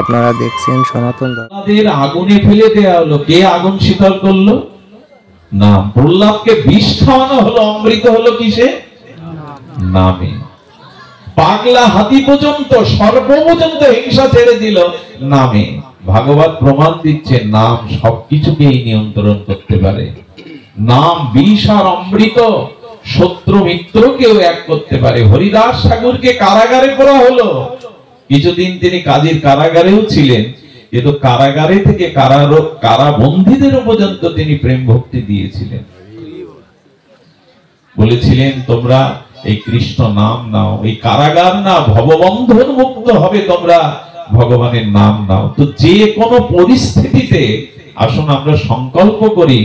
আপনারা দেখছেন সনাতন ধর্ম। আগুনে ফেলে দেওয়া হলো, কে আগুন শীতল করলো? না, প্রহ্লাদকে বিষ খাওয়ানো হলো, অমৃত হলো কিসে? নামে। পাগলা হাতি পর্যন্ত, সর্ব পর্যন্ত হিংসা ছেড়ে দিল নামে। ভাগবত প্রমাণ দিচ্ছে নাম সবকিছুকেই নিয়ন্ত্রণ করতে পারে। নাম বিষ আর অমৃত, শত্রু মিত্রকেও এক করতে পারে। হরিদাস ঠাকুরকে কারাগারে পড়া হলো, কিছুদিন তিনি কাজীর কারাগারেও ছিলেন, কিন্তু কারাগারে থেকে কারাবন্দীদের পর্যন্ত তিনি প্রেম ভক্তি দিয়েছিলেন। বলেছিলেন তোমরা এই কৃষ্ণ নাম নাও, এই কারাগার না, ভববন্ধন মুক্ত হবে তোমরা ভগবানের নাম নাও। তো যে কোনো পরিস্থিতিতে আসুন আমরা সংকল্প করি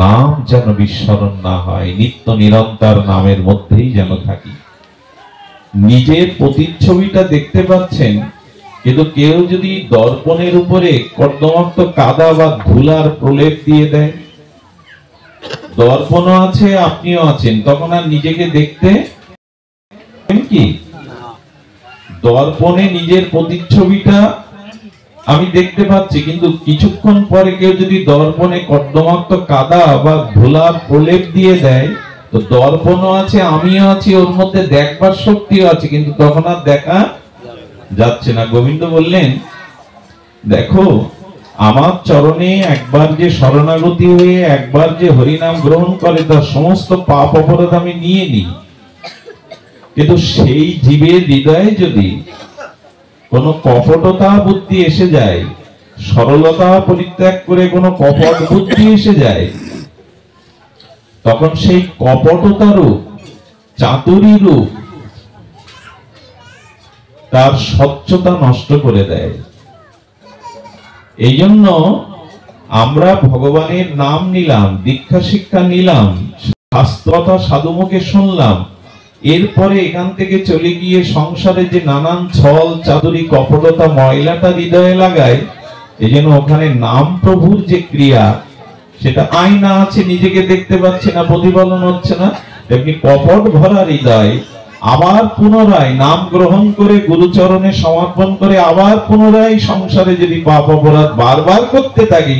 নাম যেন বিস্মরণ না হয়, নিত্য নিরন্তর নামের মধ্যেই যেন থাকি। নিজের প্রতিচ্ছবিটা দেখতে পাচ্ছেন, কিন্তু কেউ যদি দর্পণের উপরে কর্দমাক্ত কাদা বা ধুলার প্রলেপ দিয়ে দেয়, দর্পণও আছে আপনিও আছেন, তখন আর নিজেকে দেখতে কি? দর্পণে নিজের প্রতিচ্ছবিটা আমি দেখতে পাচ্ছি, কিন্তু কিছুক্ষণ পরে কেউ যদি দর্পণে কর্দমাক্ত কাদা বা ধুলার প্রলেপ দিয়ে দেয়, তো দর্পণও আছে আমিও আছি, ওর মধ্যে দেখবার শক্তিও আছে, কিন্তু তখন আর দেখা যাচ্ছে না। গোবিন্দ বললেন দেখো আমার চরণে একবার যে শরণাগতি হয়ে একবার যে হরিনাম গ্রহণ করে তার সমস্ত পাপ অপরাধ আমি নিয়ে নিই, কিন্তু সেই জীবের হৃদয়ে যদি কোনো কপটতা বুদ্ধি এসে যায়, সরলতা পরিত্যাগ করে কোনো কপট বুদ্ধি এসে যায়, তখন সেই কপটতা রূপ, চাতুরী রূপ তার স্বচ্ছতা নষ্ট করে দেয়। এই জন্য আমরা ভগবানের নাম নিলাম, দীক্ষা শিক্ষা নিলাম, শাস্ত্রতা সাধুমুখে শুনলাম, এরপরে এখান থেকে চলে গিয়ে সংসারে যে নানান ছল চাতুরী কপটতা ময়লাটা হৃদয়ে লাগায়, এই জন্য ওখানে নাম প্রভুর যে ক্রিয়া, সেটা আয়না আছে, নিজেকে দেখতে পাচ্ছে না, প্রতিফলন হচ্ছে না, তেমনি কপট ভরা হৃদয় আবার পুনরায় নাম গ্রহণ করে গুরুচরণে সমর্পণ করে আবার পুনরায় সংসারে যদি পাপ অপরাধ বারবার করতে থাকি,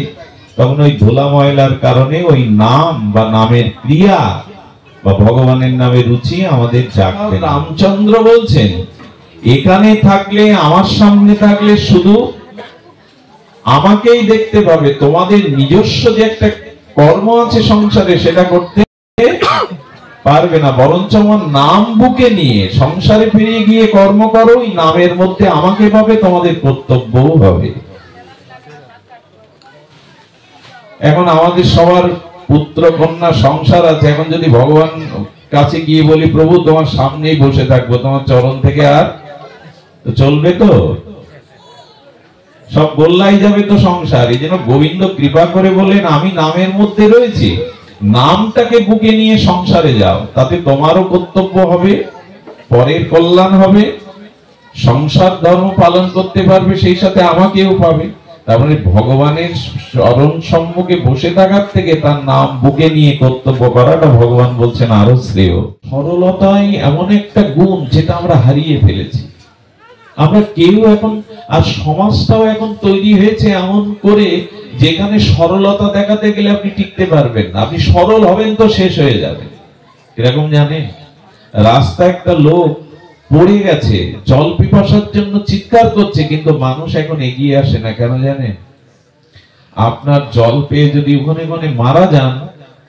তখন ওই ধুলা ময়লার কারণে ওই নাম বা নামের ক্রিয়া বা ভগবানের নামে রুচি আমাদের জাগবে। রামচন্দ্র বলছেন এখানে থাকলে, আমার সামনে থাকলে শুধু আমাকেই দেখতে পাবে, তোমাদের নিজস্ব যে একটা কর্ম আছে সংসারে সেটা করতে পারবে না, বরঞ্চ আমার নাম বুকে নিয়ে সংসারে ফিরে গিয়ে কর্ম করো, ওই নামের মধ্যে আমাকে পাবে, তোমাদের কর্তব্যও হবে। এখন আমাদের সবার পুত্র কন্যা সংসার আছে, এখন যদি ভগবান কাছে গিয়ে বলি প্রভু তোমার সামনেই বসে থাকবো, তোমার চরণ থেকে আর তো চলবে? তো সব গোল্লাই যাবে তো সংসার। এই জন্য গোবিন্দ কৃপা করে বলেন আমি নামের মধ্যে রয়েছি, নামটাকে বুকে নিয়ে সংসারে যাও, তাতে তোমারও কর্তব্য হবে, পরের কল্যাণ হবে, সংসার ধর্ম পালন করতে পারবে, সেই সাথে আমাকেও পাবে। তার মানে ভগবানের চরণ সম্মুখে বসে থাকার থেকে তার নাম বুকে নিয়ে কর্তব্য করাটা ভগবান বলছেন আরো শ্রেয়। সরলতাই এমন একটা গুণ যেটা আমরা হারিয়ে ফেলেছি। আমরা কেউ এখন, আর সমাজটাও এখন তৈরি হয়েছে এমন করে, যেখানে সরলতা দেখাতে গেলে আপনি টিকতে পারবেন না, আপনি সরল হবেন তো শেষ হয়ে যাবে। এরকম জানেন, রাস্তায় একটা লোক পড়ে গেছে, জল পিপাসার জন্য চিৎকার করছে, কিন্তু মানুষ এখন এগিয়ে আসে না, কেন জানেন? আপনার জল পেয়ে যদি ওখানে মারা যান,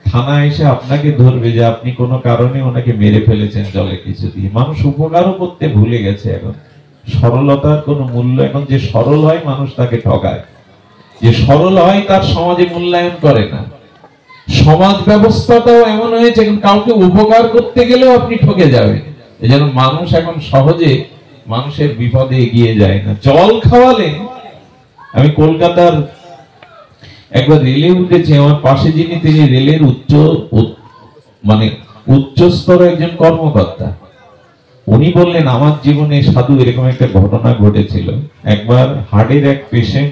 থানা এসে আপনাকে ধরবে যে আপনি কোনো কারণে ওনাকে মেরে ফেলেছেন জলে কিছু দিয়ে। মানুষ উপকারও করতে ভুলে গেছে এখন, সরলতার কোনো মূল্য, এখন যে সরল হয় মানুষ তাকে ঠকায়, যে সরল হয় তার সমাজে মূল্যায়ন করে না। সমাজ ব্যবস্থাটাও এমন হয়েছে, এখন কাউকে উপকার করতে গেলেও আপনি ঠকে যাবেন। এই জন্য মানুষ এখন সহজে মানুষের বিপদে এগিয়ে যায় না। জল খাওয়ালেন, আমি কলকাতার একবার রেলে উঠেছি, আমার পাশে যিনি, তিনি রেলের উচ্চস্তর একজন কর্মকর্তা। উনি বললেন আমার জীবনে সাধু এরকম একটা ঘটনা ঘটেছিল। একবার হার্টের এক পেশেন্ট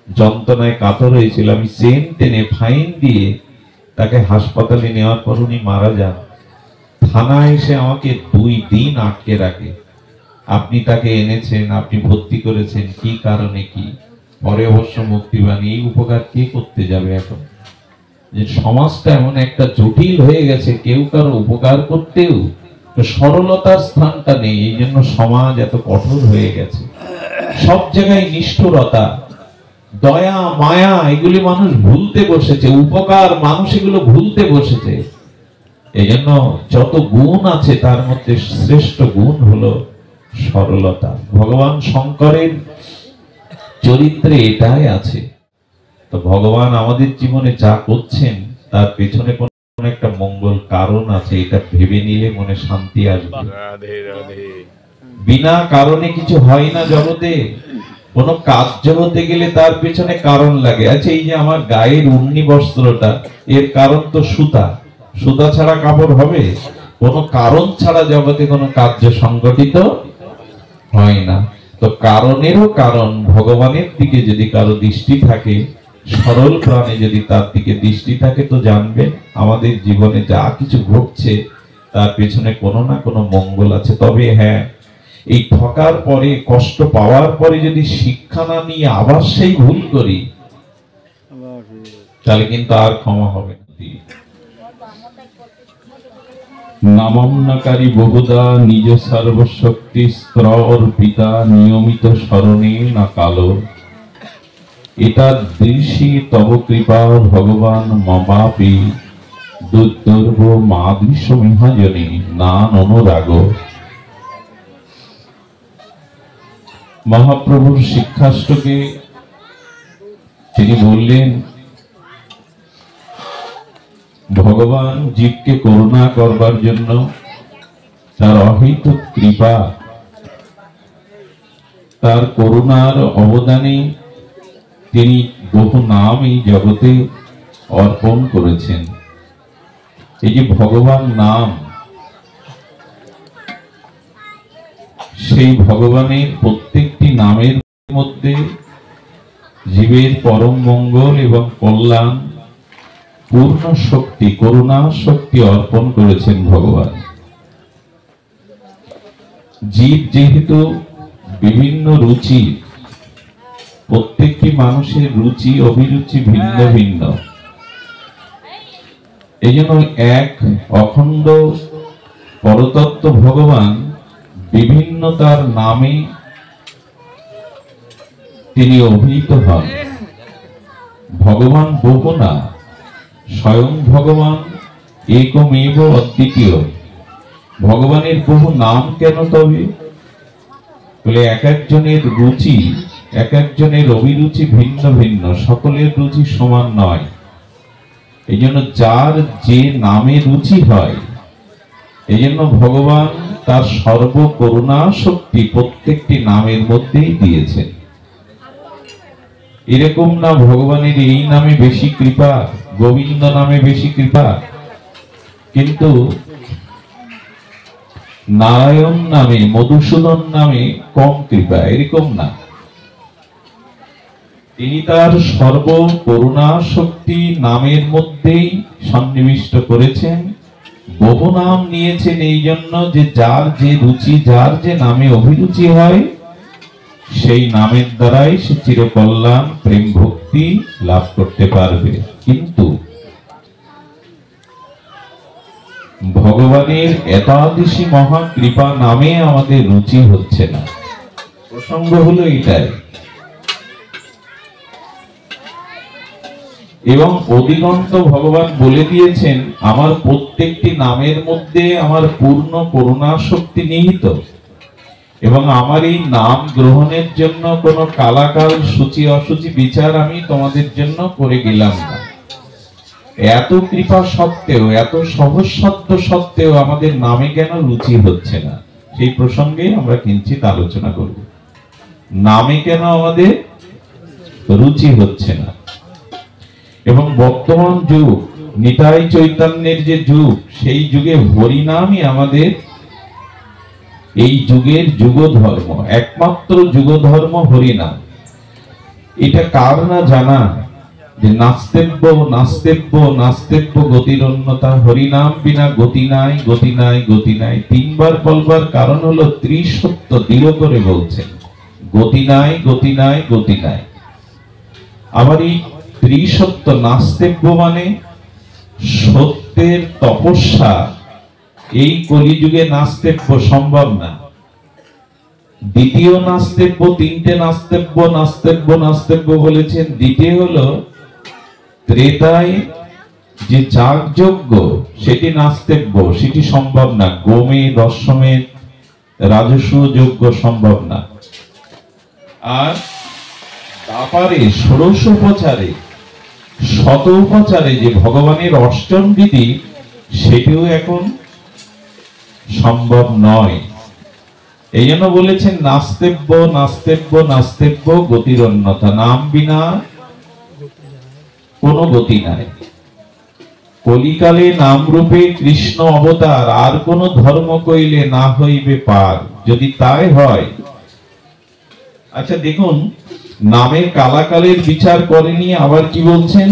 যন্ত্রণায় কাতর হয়েছিল, আমি চেন টেনে ফাইন দিয়ে তাকে হাসপাতালে নেওয়ার পর উনি মারা যান। থানায় এসে আমাকে 2 দিন আটকে রাখে, আপনি তাকে এনেছেন, আপনি ভর্তি করেছেন, কি কারণে, কি পরে অবশ্য মুক্তিবাণী। এই উপকার কে করতে যাবে এখন? যে সমাজটা এমন একটা জটিল হয়ে গেছে, কেউ কারো উপকার করতেও সরলতার স্থানটা নেই। এই জন্য সমাজ এত কঠোর হয়ে গেছে, সব জায়গায় নিষ্ঠুরতা, দয়া মায়া এগুলি মানুষ ভুলতে বসেছে, উপকার মানুষ এগুলো ভুলতে বসেছে। এই জন্য যত গুণ আছে তার মধ্যে শ্রেষ্ঠ গুণ হলো সরলতা। ভগবান শঙ্করের চরিত্রে এটাই আছে। তো ভগবান আমাদের জীবনে যা করছেন তার পেছনে কোন একটা মঙ্গল কারণ আছে, এটা ভেবে নিলে মনে শান্তি আসবে। বিনা কারণে কিছু হয় না জগতে। কোন কার্য হতে গেলে তার পেছনে কারণ লাগে। আচ্ছা, এই যে আমার গায়ের উন্নি বস্ত্রটা, এর কারণ তো সুতা। সুতা ছাড়া কাপড় হবে? কোন কারণ ছাড়া জগতে কোনো কার্য সংগঠিত হয় না। তো কারণেরও কারণ ভগবানের দিকে যদি কারো দৃষ্টি থাকে, সরল প্রাণে যদি তার দিকে দৃষ্টি থাকে, তো জানবেন আমাদের জীবনে যা কিছু ঘটছে তার পেছনে কোনো না কোনো মঙ্গল আছে। তবে হ্যাঁ, এই ঠকার পরে, কষ্ট পাওয়ার পরে যদি শিক্ষা না নিয়ে আবার সেই ভুল করি, তাহলে কিন্তু আর ক্ষমা হবে না। নামন্নকারী বহুদা নিজ সর্বশক্তি স্তর পিতা নিয়মিত স্মরণে না কালো, এটা দৃশ্যি তব কৃপা ভগবান মমাপি দুর্দৈব মাদৃশ মহাজনী নান অনুরাগ। মহাপ্রভুর শিক্ষাষ্টকে তিনি বললেন, ভগবান জীবকে করুণা করবার জন্য তার অহেতুক কৃপা, তার করুণার অবদানে তিনি বহু নাম এই জগতে অর্পণ করেছেন। এই যে ভগবান নাম, সেই ভগবানের প্রত্যেকটি নামের মধ্যে জীবের পরম মঙ্গল এবং কল্যাণ, পূর্ণ শক্তি, করুণা শক্তি অর্পণ করেছেন ভগবান। জীব যেহেতু বিভিন্ন রুচি, প্রত্যেকটি মানুষের রুচি অভিরুচি ভিন্ন ভিন্ন, এই জন্য এক অখণ্ড পরতত্ত্ব ভগবান বিভিন্ন তার নামে তিনি অভিহিত হন। ভগবান বহু না, স্বয়ং ভগবান একমেব অদ্বিতীয়। ভগবানের বহু নাম কেন? তবে বলে এক একজনের রুচি, এক একজনের অভিরুচি ভিন্ন ভিন্ন, সকলের রুচি সমান নয়। এই জন্য যার যে নামে রুচি হয়, এই জন্য ভগবান তার সর্বকরুণা শক্তি প্রত্যেকটি নামের মধ্যেই দিয়েছেন। এরকম না ভগবানের এই নামে বেশি কৃপা, গোবিন্দ নামে বেশি কৃপা, কিন্তু নারায়ণ নামে, মধুসূদন নামে কম কৃপা, এরকম না। তিনি তার সর্বকরুণা শক্তি নামের মধ্যেই সন্নিবিষ্ট করেছেন। বহু নাম নিয়েছেন এই জন্য যে যার যে রুচি, যার যে নামে অভিরুচি হয়, সেই নামের দ্বারাই সে চিরকল্যাণ প্রেম ভক্তি লাভ করতে পারবে। কিন্তু ভগবানের একাদশী মহা কৃপা নামে আমাদের রুচি হচ্ছে না। প্রসঙ্গ হলো এটাই। এবং অধিকন্ত ভগবান বলে দিয়েছেন, আমার প্রত্যেকটি নামের মধ্যে আমার পূর্ণ করুণা শক্তি নিহিত, এবং আমার এই নাম গ্রহণের জন্য কোনো কালাকাল সূচি অসুচি বিচার আমি তোমাদের জন্য করে গেলাম না। এত কৃপা সত্ত্বেও, এত সহজ সত্য সত্ত্বেও আমাদের নামে কেন রুচি হচ্ছে না, সেই প্রসঙ্গে আমরা কিঞ্চিত আলোচনা করব। নামে কেন আমাদের রুচি হচ্ছে না। এবং বর্তমান যুগ, নিতাই চৈতন্যের যে যুগ, সেই যুগে হরিনামই আমাদের এই যুগের যুগ ধর্ম, একমাত্র যুগ ধর্ম হরিনাম। এটা কার না জানা? যে নাস্তেব্য নাস্তেব্য নাস্তেব্য গতিরন্যতা, হরিনাম বিনা গতি নাই, গতি নাই, গতি নাই। তিনবার বলবার কারণ হলো ত্রিসত্য দৃঢ় করে বলছেন, গতি নাই, গতি নাই, গতি নাই। আবার এই ত্রিসত্য নাস্তেব্য মানে সত্যের তপস্যা এই কলিযুগে নাস্তেব্য সম্ভব না। দ্বিতীয় নাস্তেব্য, তিনটে নাস্তেব্য নাস্তেব্য নাস্তেব্য বলেছেন। দ্বিতীয় হলো ত্রেতায় যে যাগযজ্ঞ সেটি নাস্তেব্য, সেটি সম্ভব না। গোমে দশমের রাজস্ব যজ্ঞ সম্ভব না। আর তারপরে ষোড়শোপচারে শতোপচারে যে ভগবানের অষ্টম বিধি সেটিও এখন সম্ভব নয়। এই জন্য বলেছেন নাস্তেব্য নাস্তেব্য নাস্তেব্য গতিরন্যতা, নাম বিনা কোনো গতি নাই। কলিকালে নাম রূপে কৃষ্ণ অবতার, আর কোন ধর্ম কইলে না হইবে পার, যদি তাই হয়। আচ্ছা দেখুন, নামের কালাকালের বিচার করেনি, আবার কি বলছেন,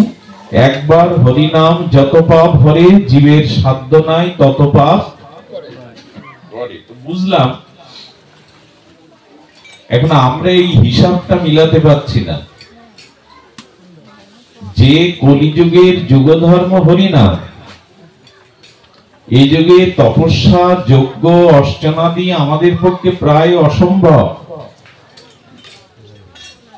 একবার হরিনাম যত পাপ হরে, জীবের সাধ্য নাই তত পাপ করে। বুঝলাম, এখন আমরা এই হিসাবটা মিলাতে পারছি না যে কলিযুগের যুগধর্ম হরিনাম, এই যুগে তপস্যা যজ্ঞ অর্চনাদি আমাদের পক্ষে প্রায় অসম্ভব।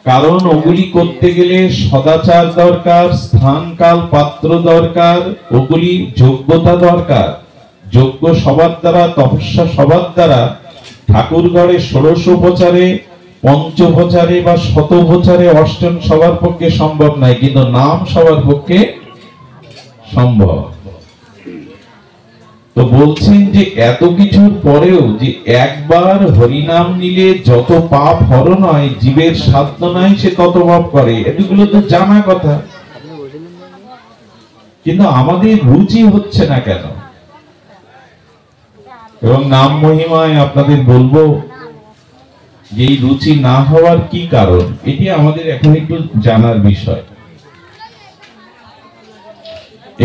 কারণ ওগুলি করতে গেলে সদাচার দরকার, স্থান কাল পাত্র দরকার, ওগুলি যোগ্যতা দরকার। যজ্ঞ সবার দ্বারা, তপস্যা সবার দ্বারা ঠাকুর ঘরে ষোড়শোপচারে, পঞ্চোপচারে বা শতোপচারে অষ্টম সবার পক্ষে সম্ভব নয়, কিন্তু নাম সবার পক্ষে সম্ভব। তো বলছেন যে এত কিছুর পরেও যে একবার হরিনাম নিলে যত পাপ হরণ হয়, জীবের সাধ্য নাই সে তত পাপ করে, এগুলো তো জানা কথা, কিন্তু আমাদের রুচি হচ্ছে না কেন? এবং নাম মহিমায় আপনাদের বলবো যে এই রুচি না হওয়ার কি কারণ, এটি আমাদের এখন একটু জানার বিষয়।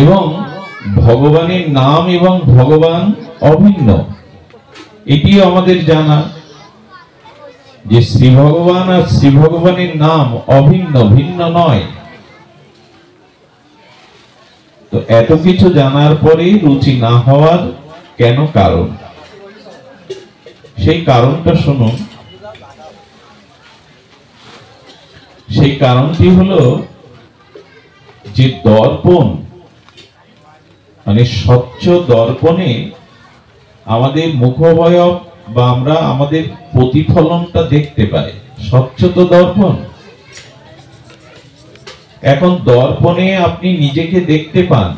এবং ভগবানের নাম এবং ভগবান অভিন্ন, এটিও আমাদের জানা যে শ্রী ভগবান আর শ্রী ভগবানের নাম অভিন্ন, ভিন্ন নয়। তো এত কিছু জানার পরে রুচি না হওয়ার কেন কারণ, সেই কারণটা শুনুন। সেই কারণটি হলো যে দর্পণ, মানে স্বচ্ছ দর্পণে আমাদের মুখবয়ব বা আমরা আমাদের প্রতিফলনটা দেখতে পাই, স্বচ্ছ তো দর্পণ। এখন দর্পণে আপনি নিজেকে দেখতে পান।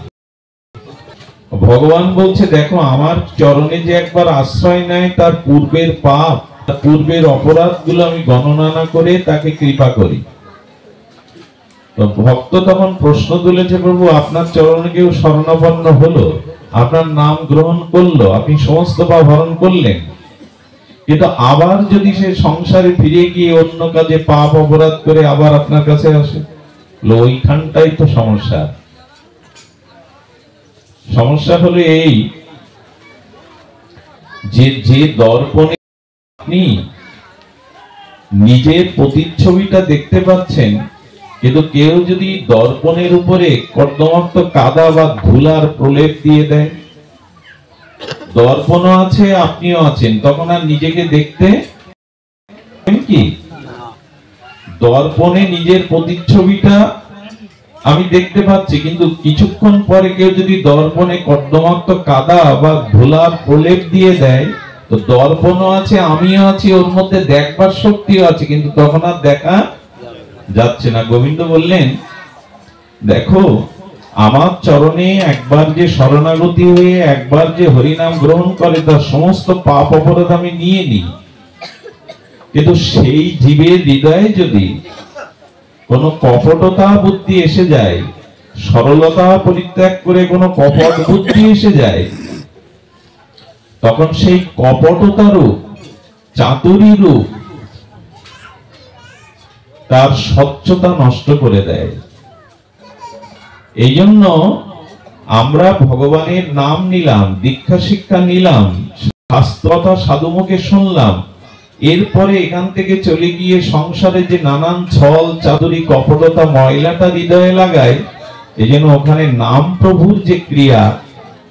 ভগবান বলছে দেখো, আমার চরণে যে একবার আশ্রয় নেয় তার পূর্বের পাপ, তার পূর্বের অপরাধ গুলো আমি গণনা না করে তাকে কৃপা করি। তো ভক্ত তখন প্রশ্ন তুলেছে, প্রভু আপনার চরণে কেউ শরণাপন্ন হলো, আপনার নাম গ্রহণ করলো, আপনি সমস্ত পাপ হরণ করলেন, কিন্তু আবার যদি সে সংসারে ফিরে গিয়ে অন্য কাজে পাপ অপরাধ করে আবার আপনার কাছে আসে, ওইখানটাই তো সমস্যা। সমস্যা হলো এই যে দর্পণে আপনি নিজের প্রতিচ্ছবিটা দেখতে পাচ্ছেন, কিন্তু কেউ যদি দর্পণের উপরে কর্দমাক্ত কাদা বা ধুলার প্রলেপ দিয়ে দেয়, দর্পণও আছে আপনিও আছেন, তখন আর নিজেকে দেখতে কি? দর্পণে নিজের প্রতিচ্ছবিটা আমি দেখতে পাচ্ছি, কিন্তু কিছুক্ষণ পরে কেউ যদি দর্পণে কর্দমাক্ত কাদা বা ধুলার প্রলেপ দিয়ে দেয়, তো দর্পণও আছে আমিও আছি, ওর মধ্যে দেখবার শক্তিও আছে, কিন্তু তখন আর দেখা যাচ্ছে না। গোবিন্দ বললেন দেখো, আমার চরণে একবার যে শরণাগতি হয়ে একবার যে হরিনাম গ্রহণ করে, তার সমস্ত পাপ অপরাধ আমি নিয়ে নিই, কিন্তু সেই জীবের হৃদয়ে যদি কোনো কপটতা বুদ্ধি এসে যায়, সরলতা পরিত্যাগ করে কোনো কপট বুদ্ধি এসে যায়, তখন সেই কপটতা রূপ, চাতুরী রূপ তার স্বচ্ছতা নষ্ট করে দেয়। এই জন্য আমরা ভগবানের নাম নিলাম, দীক্ষা শিক্ষা নিলাম, শাস্ত্রতা সাধুমুখে শুনলাম, এরপরে এখান থেকে চলে গিয়ে সংসারে যে নানান ছল চাতুরি কপটতা ময়লাটা হৃদয়ে লাগায়, এই জন্য ওখানে নাম প্রভুর যে ক্রিয়া,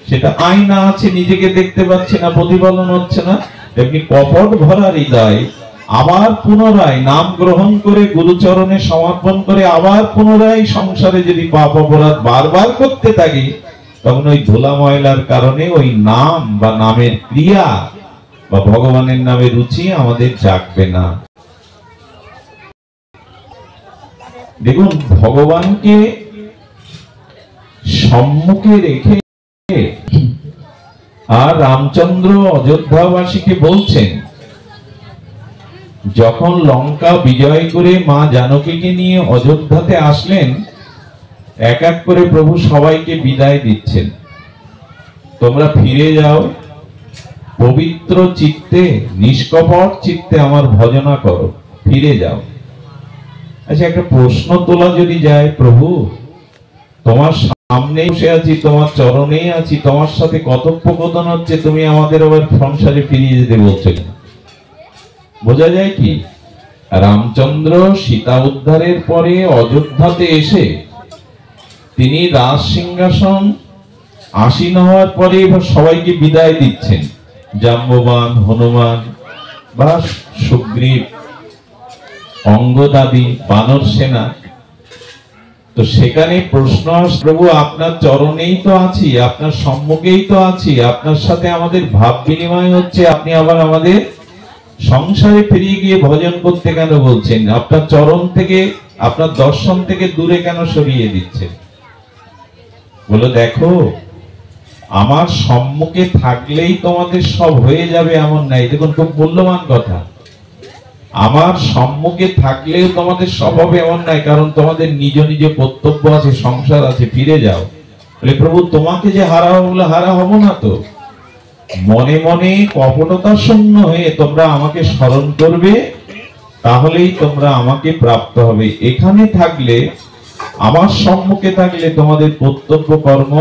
সেটা আয়না আছে, নিজেকে দেখতে পাচ্ছে না, প্রতিফলন হচ্ছে না, তেমনি কপট ভরা হৃদয় আবার পুনরায় নাম গ্রহণ করে গুরুচরণে সমর্পণ করে আবার পুনরায় সংসারে যদি পাপ অপরাধ বারবার করতে থাকি, তখন ওই ধুলা ময়লার কারণে ওই নাম বা নামের ক্রিয়া বা ভগবানের নামে রুচি আমাদের জাগবে না। দেখুন, ভগবানকে সম্মুখে রেখে আর রামচন্দ্র অযোধ্যাবাসীকে বলছেন, যখন লঙ্কা বিজয় করে মা জানকীকে নিয়ে অযোধ্যাতে আসলেন, এক এক করে প্রভু সবাইকে বিদায় দিচ্ছেন, তোমরা ফিরে যাও, পবিত্র চিত্তে নিষ্কপট চিত্তে আমার ভজনা করো, ফিরে যাও। আচ্ছা, একটা প্রশ্ন তোলা যদি যায়, প্রভু তোমার সামনে বসে আছি, তোমার চরণেই আছি, তোমার সাথে কথোপকথন হচ্ছে, তুমি আমাদের আবার সংসারে ফিরিয়ে যেতে বলছো না? বোঝা যায় কি, রামচন্দ্র সীতা উদ্ধারের পরে অযোধ্যাতে এসে তিনি রাজ সিংহাসন আসীন হওয়ার পরে এবার সবাইকে বিদায় দিচ্ছেন, জাম্ববান, হনুমান বা সুগ্রীব, অঙ্গদাদি, বানর সেনা। তো সেখানে প্রশ্ন আসে, প্রভু আপনার চরণেই তো আছি, আপনার সম্মুখেই তো আছি, আপনার সাথে আমাদের ভাব বিনিময় হচ্ছে, আপনি আবার আমাদের সংসারে ফিরিয়ে গিয়ে ভজন করতে কেন বলছেন? আপনার চরণ থেকে, আপনার দর্শন থেকে দূরে কেন সরিয়ে দিচ্ছেন? বলো, দেখো, আমার সম্মুখে থাকলেই তোমাদের সব হয়ে যাবে এমন নাই। দেখুন, খুব মূল্যবান কথা। আমার সম্মুখে থাকলেও তোমাদের সব হবে এমন নাই, কারণ তোমাদের নিজ নিজ কর্তব্য আছে, সংসার আছে, ফিরে যাও। বলে, প্রভু তোমাকে যে হারা হবো, বলে হারা হবো না তো। মনে মনে কপটতা শূন্য হয়ে তোমরা আমাকে স্মরণ করবে, তাহলেই তোমরা আমাকে প্রাপ্ত হবে। এখানে থাকলে, আমার সম্মুখে থাকলে তোমাদের কর্তব্য কর্ম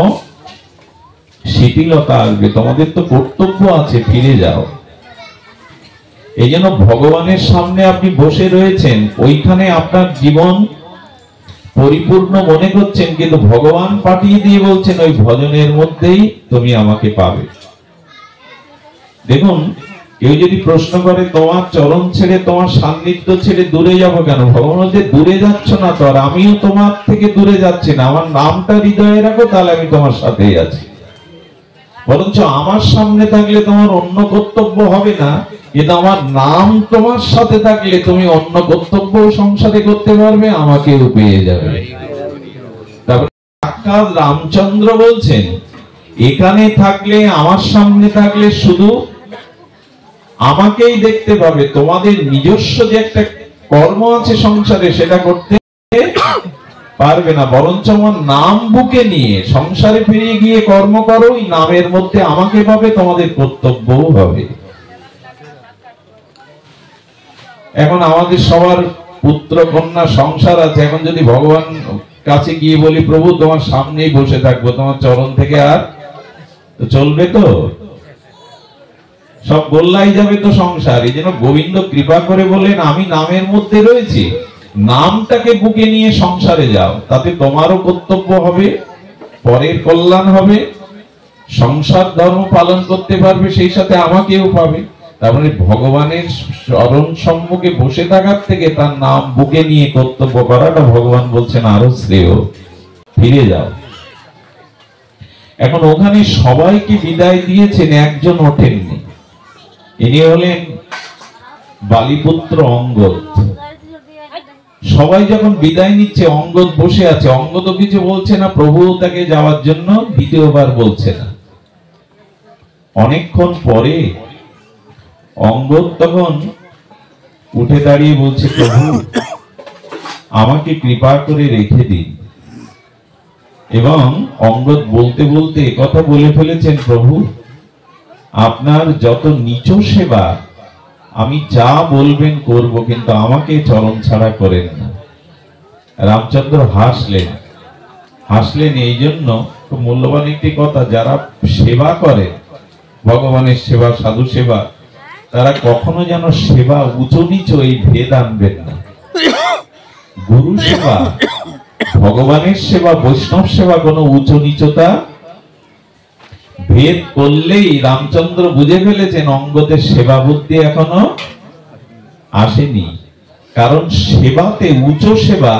শিথিলতা আসবে, তোমাদের তো কর্তব্য আছে, ফিরে যাও। এই জন্য ভগবানের সামনে আপনি বসে রয়েছেন, ওইখানে আপনার জীবন পরিপূর্ণ মনে করছেন, কিন্তু ভগবান পাঠিয়ে দিয়ে বলছেন, ওই ভজনের মধ্যেই তুমি আমাকে পাবে। দেখুন, কেউ যদি প্রশ্ন করে, তোমার চরণ ছেড়ে, তোমার সান্নিধ্য ছেড়ে দূরে যাব কেন? ভগবান বলছে, দূরে যাচ্ছ না তো, আর আমিও তোমার থেকে দূরে যাচ্ছি না। আমার নামটা হৃদয়ে রাখো, তাহলে আমি তোমার সাথেই আছি। বরঞ্চ আমার সামনে থাকলে তোমার অন্য কর্তব্য হবে না, কিন্তু আমার নাম তোমার সাথে থাকলে তুমি অন্য কর্তব্য সংসারে করতে পারবে, আমাকেও পেয়ে যাবে। তারপর সাক্ষাৎ রামচন্দ্র বলছেন, এখানে থাকলে, আমার সামনে থাকলে শুধু আমাকেই দেখতে পাবে, তোমাদের নিজস্ব যে একটা কর্ম আছে সংসারে, সেটা করতে পারবে না। বরঞ্চ আমার নাম বুকে নিয়ে সংসারে ফিরে গিয়ে কর্ম করো, এই নামের মধ্যে আমাকে পাবে, তোমাদের কর্তব্যও হবে। এখন আমাদের সবার পুত্র কন্যা সংসার আছে, এখন যদি ভগবান কাছে গিয়ে বলি, প্রভু তোমার সামনেই বসে থাকবো, তোমার চরণ থেকে আর তো চলবে? তো সব গোল্লাই যাবে তো সংসার। এই জন্য গোবিন্দ কৃপা করে বলেন, আমি নামের মধ্যে রয়েছি, নামটাকে বুকে নিয়ে সংসারে যাও, তাতে তোমারও কর্তব্য হবে, পরের কল্যাণ হবে, সংসার ধর্ম পালন করতে পারবে, সেই সাথে আমাকেও পাবে। তার মানে ভগবানের চরণ সম্মুখে বসে থাকার থেকে তার নাম বুকে নিয়ে কর্তব্য করাটা ভগবান বলছেন আরো শ্রেয়। ফিরে যাও। এখন ওখানে সবাইকে বিদায় দিয়েছেন, একজন ওঠেননি। ইনি হলেন বালিপুত্র অঙ্গদ। সবাই যখন বিদায় নিচ্ছে, অঙ্গদ বসে আছে। অঙ্গদ কিছু বলছে না, প্রভু তাকে যাওয়ার জন্য দ্বিতীয়বার বলছে না। অনেকক্ষণ পরে অঙ্গদ তখন উঠে দাঁড়িয়ে বলছে, প্রভু আমাকে কৃপা করে রেখে দিন। এবং অঙ্গদ বলতে বলতে কথা বলে ফেলেছেন, প্রভু আপনার যত নিচ সেবা, আমি যা বলবেন করব, কিন্তু আমাকে চরণ ছাড়া করেন না। রামচন্দ্র হাসলেন, হাসলেন এই জন্য, খুব মূল্যবান একটি কথা, যারা সেবা করে ভগবানের সেবা, সাধু সেবা, তারা কখনো যেন সেবা উঁচু নিচু এই ভেদ আনবেন না। গুরু সেবা, ভগবানের সেবা, বৈষ্ণব সেবা কোনো উঁচু নিচতা ভেদ করলেই রামচন্দ্র বুঝে ফেলেছেন অঙ্গদের সেবা বুদ্ধি এখনো আসেনি। কারণ সেবাতে উচ্চ সেবা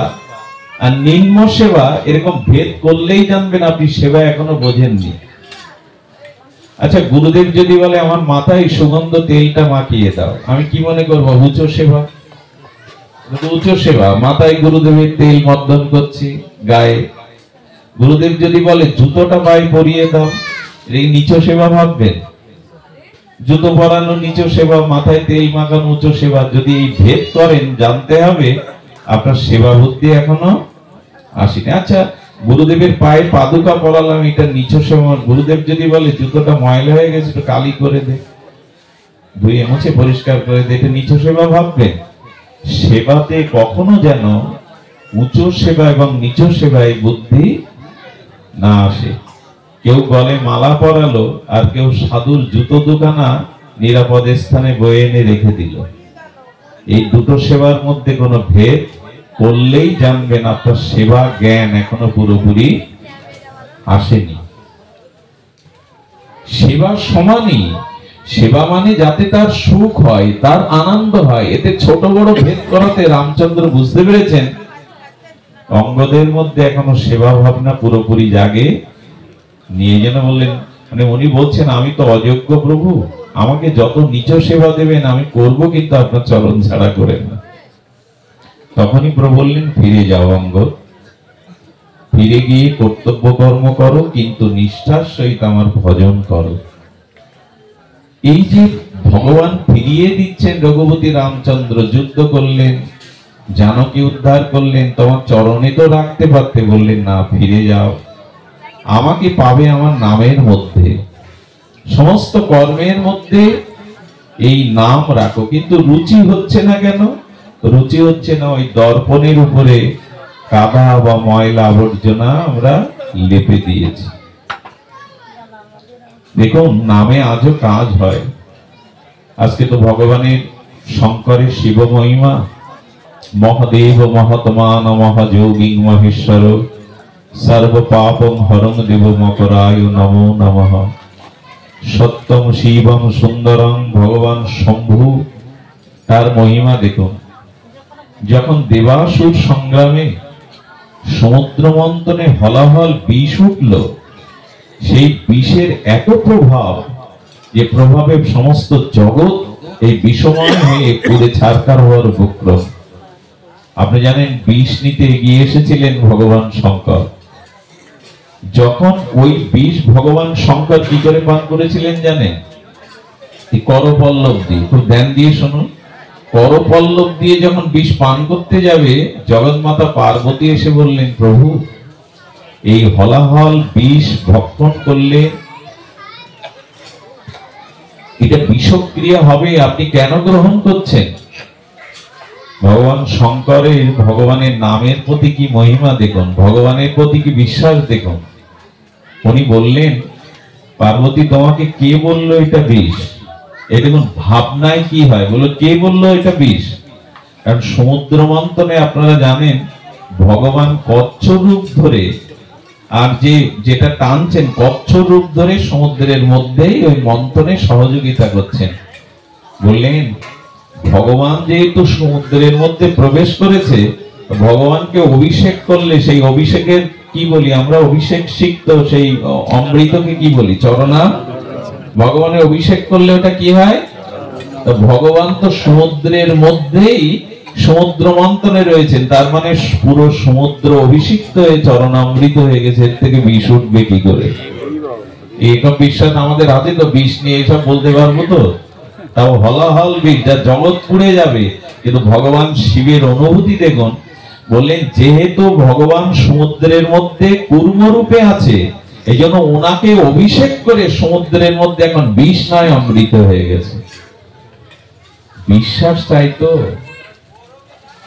আর নিম্ন সেবা এরকম ভেদ করলেই জানবেন আপনি সেবা এখনো বোঝেননি। আচ্ছা, গুরুদেব যদি বলে আমার মাথায় সুগন্ধ তেলটা মাখিয়ে দাও, আমি কি মনে করবো? উচ্চ সেবা। উচ্চ সেবা, মাথায় গুরুদেবের তেল মর্দন করছি গায়ে। গুরুদেব যদি বলে জুতোটা পায়ে পরিয়ে দাও, এই নিচ সেবা ভাববেন? জুতো পরানো নিচ সেবা, মাথায় তেল মাখানো উচ্চ সেবা। যদি এই ভেদ করেন, জানতে হবে আপনার সেবা বুদ্ধি এখনো আসেনি। আচ্ছা, গুরুদেবের পায়ে পাদুকা পরালাম, এটা নিচ সেবা। গুরুদেব যদি বলে জুতোটা ময়লা হয়ে গেছে, একটু কালি করে দে, ধুয়ে মুছে পরিষ্কার করে দে, এটা নিচ সেবা ভাববেন? সেবাতে কখনো যেন উচ্চ সেবা এবং নিচ সেবায় বুদ্ধি না আসে। কেউ গলে মালা পরালো আর কেউ সাধুর জুতো দুখানা নিরাপদ স্থানে বয়ে এনে রেখে দিল। এই দুটো সেবার মধ্যে কোনো ভেদ করলেই জানবেন আপনার সেবা জ্ঞান এখনো পুরোপুরি আসেনি। সেবা সমানই, সেবা মানে যাতে তার সুখ হয়, তার আনন্দ হয়। এতে ছোট বড় ভেদ করাতে রামচন্দ্র বুঝতে পেরেছেন অঙ্গদের মধ্যে এখনো সেবা ভাবনা পুরোপুরি জাগে নিয়ে। যেন বললেন, মানে উনি বলছেন আমি তো অযোগ্য প্রভু, আমাকে যত নিচ সেবা দেবেন আমি করব, কিন্তু আপনার চরণ ছাড়া করেন না। তখনই প্রভু বললেন ফিরে যাও অঙ্গদ, ফিরে গিয়ে কর্তব্য কর্ম করো, কিন্তু নিষ্ঠার সহিত আমার ভজন করো। এই যে ভগবান ফিরিয়ে দিচ্ছেন, রঘুপতি রামচন্দ্র যুদ্ধ করলেন, জানকী উদ্ধার করলেন, তোমার চরণে তো রাখতে পারতে, বললেন না, ফিরে যাও, আমাকে পাবে আমার নামের মধ্যে, সমস্ত কর্মের মধ্যে এই নাম রাখো। কিন্তু রুচি হচ্ছে না কেন? রুচি হচ্ছে না ওই দর্পণের উপরে কাদা বা ময়লা আবর্জনা আমরা লেপে দিয়েছি। দেখুন, নামে আজও কাজ হয়। আজকে তো ভগবানের শঙ্করের শিব মহিমা, মহাদেব মহাত্মান মহাযোগী মহেশ্বর সর্ব পাপং হরং দেব মকরায় নমো নমঃ। সত্যম শিবম সুন্দরং, ভগবান শম্ভু, তার মহিমা দেখুন। যখন দেবাসুর সংগ্রামে সমুদ্র মন্থনে হলাহল বিষ উঠল, সেই বিষের এত প্রভাব যে প্রভাবে সমস্ত জগৎ এই বিষময় হয়ে পুড়ে ছারখার হওয়ার উপক্রম। আপনি জানেন বিষ নিতে এগিয়ে এসেছিলেন ভগবান শঙ্কর। যখন ওই বিষ ভগবান শঙ্কর কি করে পান করেছিলেন জানেন? করপল্লব দিয়ে, খুব ধ্যান দিয়ে শুনুন। করপল্লব দিয়ে যখন বিষ পান করতে যাবে, জগন্মাতা পার্বতী এসে বললেন, প্রভু এই হলাহল বিষ ভক্ষণ করলে এটা বিষক্রিয়া হবে, আপনি কেন গ্রহণ করছেন? ভগবান শঙ্করের, ভগবানের নামের প্রতি কি মহিমা দেখুন, ভগবানের প্রতি কি বিশ্বাস দেখুন। উনি বললেন, পার্বতী তোমাকে কে বললো এটা বিষ? এই দেখুন ভাবনায় কি হয়, বলো কে বললো এটা বিষ? কারণ সমুদ্র মন্থনে আপনারা জানেন ভগবান কচ্ছ রূপ ধরে, আর যেটা টানছেন কচ্ছ রূপ ধরে সমুদ্রের মধ্যেই ওই মন্থনে সহযোগিতা করছেন। বললেন ভগবান যেহেতু সমুদ্রের মধ্যে প্রবেশ করেছে, ভগবানকে অভিষেক করলে সেই অভিষেকের কি বলি আমরা? অভিষেক সিক্ত সেই অমৃতকে কি বলি? চরণা। ভগবানের অভিষেক করলে ওটা কি হয়? ভগবান তো সমুদ্রের মধ্যেই সমুদ্র মন্থনে রয়েছেন, তার মানে পুরো সমুদ্র অভিষিক্ত হয়ে চরণামৃত হয়ে গেছে, এর থেকে বিষ উঠবে কি করে? এরকম বিশ্বাস আমাদের আছে তো? বিষ নিয়ে এসব বলতে পারবো তো? তাও হলাহল বিষ, যা জগৎ পুড়ে যাবে। কিন্তু ভগবান শিবের অনুভূতি দেখুন। বললেন যেহেতু ভগবান সমুদ্রের মধ্যে কূর্মরূপে আছে, এই জন্য ওনাকে অভিষেক করে সমুদ্রের মধ্যে এখন বিষ নয় অমৃত হয়ে গেছে। বিশ্বাস চাই তো,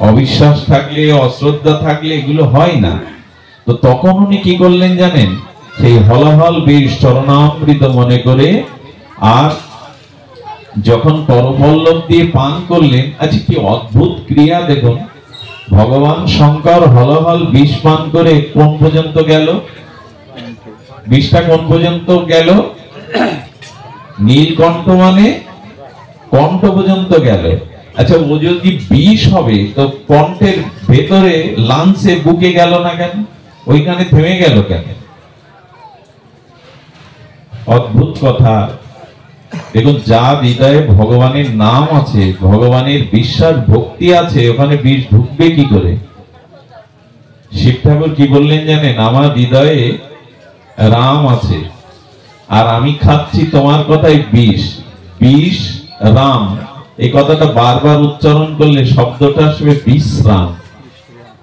অবিশ্বাস থাকলে, অশ্রদ্ধা থাকলে এগুলো হয় না। তো তখন উনি কি করলেন জানেন, সেই হলাহল বিষ চরণামৃত মনে করে আর যখন করপল্লব দিয়ে পান করলেন, আচ্ছা কি অদ্ভুত ক্রিয়া দেখুন, ভগবান শঙ্কর হলাহল বিষ পান করে কোন পর্যন্ত গেল, বিষটা কোন পর্যন্ত গেল, নীলকণ্ঠ মানে কণ্ঠ পর্যন্ত গেল। আচ্ছা ও যদি বিষ হবে তো কণ্ঠের ভেতরে লাংসে বুকে গেল না কেন, ওইখানে থেমে গেল কেন? অদ্ভুত কথা। দেখুন যার হৃদয়ে ভগবানের নাম আছে, ভগবানের বিশ্বাস ভক্তি আছে, ওখানে বিষ ঢুকবে কি করে? শিব ঠাকুর কি বললেন জানেন, আমার হৃদয়ে রাম আছে আর আমি খাচ্ছি তোমার কথাই বিষ, বিষ রাম, এই কথাটা বারবার উচ্চারণ করলে শব্দটা আসবে বিশ্রাম।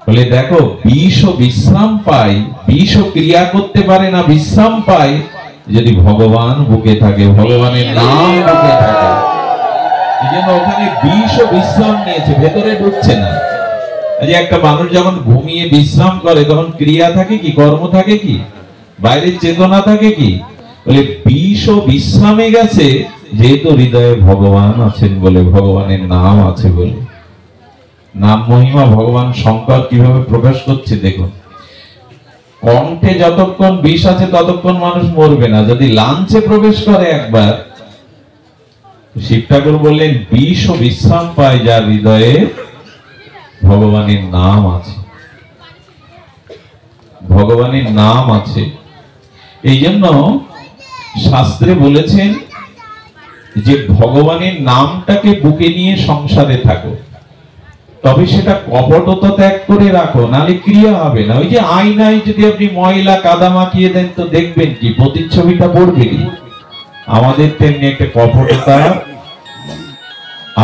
বলে দেখো বিষও বিশ্রাম পায়, বিষও ক্রিয়া করতে পারে না, বিশ্রাম পায় যদি ভগবান বুকে থাকে, ভগবানের নাম বুকে থাকে। এই জন্য ওখানে বিষও বিশ্রাম নিয়েছে, ভেতরে ঢুকছে না। যে একটা মানুষ যখন ঘুমিয়ে বিশ্রাম করে তখন ক্রিয়া থাকে কি, কর্ম থাকে কি, বাইরের চেতনা থাকে কি? বলে বিষও বিশ্রামে গেছে যেহেতু হৃদয়ে ভগবান আছেন বলে, ভগবানের নাম আছে বলে। নাম মহিমা ভগবান শঙ্কর কিভাবে প্রকাশ করছে দেখুন, কণ্ঠে যতক্ষণ বিষ আছে ততক্ষণ মানুষ মরবে না, যদি লাঞ্চে প্রবেশ করে একবার, শিব ঠাকুর বললেন বিষ ও বিশ্রাম পায় যার হৃদয়ে ভগবানের নাম আছে, ভগবানের নাম আছে। এই জন্য শাস্ত্রে বলেছেন যে ভগবানের নামটাকে বুকে নিয়ে সংসারে থাকো, তবে সেটা কপটতা ত্যাগ করে রাখো, নালে ক্রিয়া হবে না। ওই যে আয়নায় যদি আপনি ময়লা কাদা মাখিয়ে দেন তো দেখবেন কি, প্রতিচ্ছবিটা পড়বে কি? আমাদের তেমনি একটা কপটতা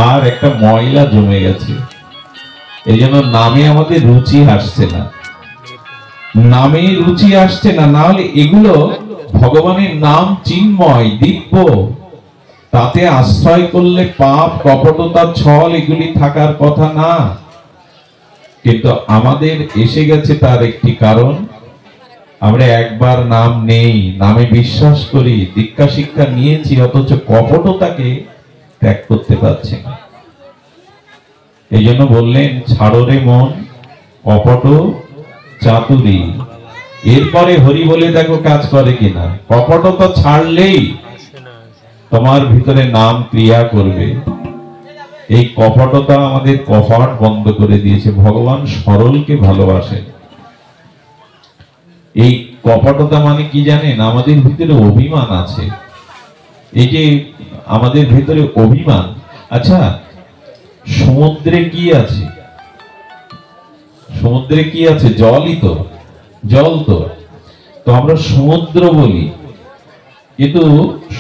আর একটা ময়লা জমে গেছে। এই জন্য নামে আমাদের রুচি আসছে না, নামে রুচি আসছে না। না হলে এগুলো ভগবানের নাম চিন্ময় দিব্য, তাতে আশ্রয় করলে পাপ কপটতা ছল এগুলি থাকার কথা না। কিন্তু আমাদের এসে গেছে তার একটি কারণ, আমরা একবার নাম নেই, নামে বিশ্বাস করি, দীক্ষা শিক্ষা নিয়েছি, অথচ কপটতাকে ত্যাগ করতে পারছি না। এই জন্য বললেন ছাড়ো রে মন কপট চাতুরী। এরপরে হরি বলে দেখো কাজ করে কিনা। কপটতা ছাড়লেই তোমার ভিতরে নাম ক্রিয়া করবে। এই কপটতা আমাদের কপাট বন্ধ করে দিয়েছে। ভগবান সরলকে ভালোবাসেন। এই কপটতা মানে কি জানেন, আমাদের ভিতরে অভিমান আছে। এই যে আমাদের ভিতরে অভিমান, আচ্ছা সমুদ্রে কি আছে? সমুদ্রে কি আছে? জলই তো, জল তো। তো আমরা সমুদ্র বলি, কিন্তু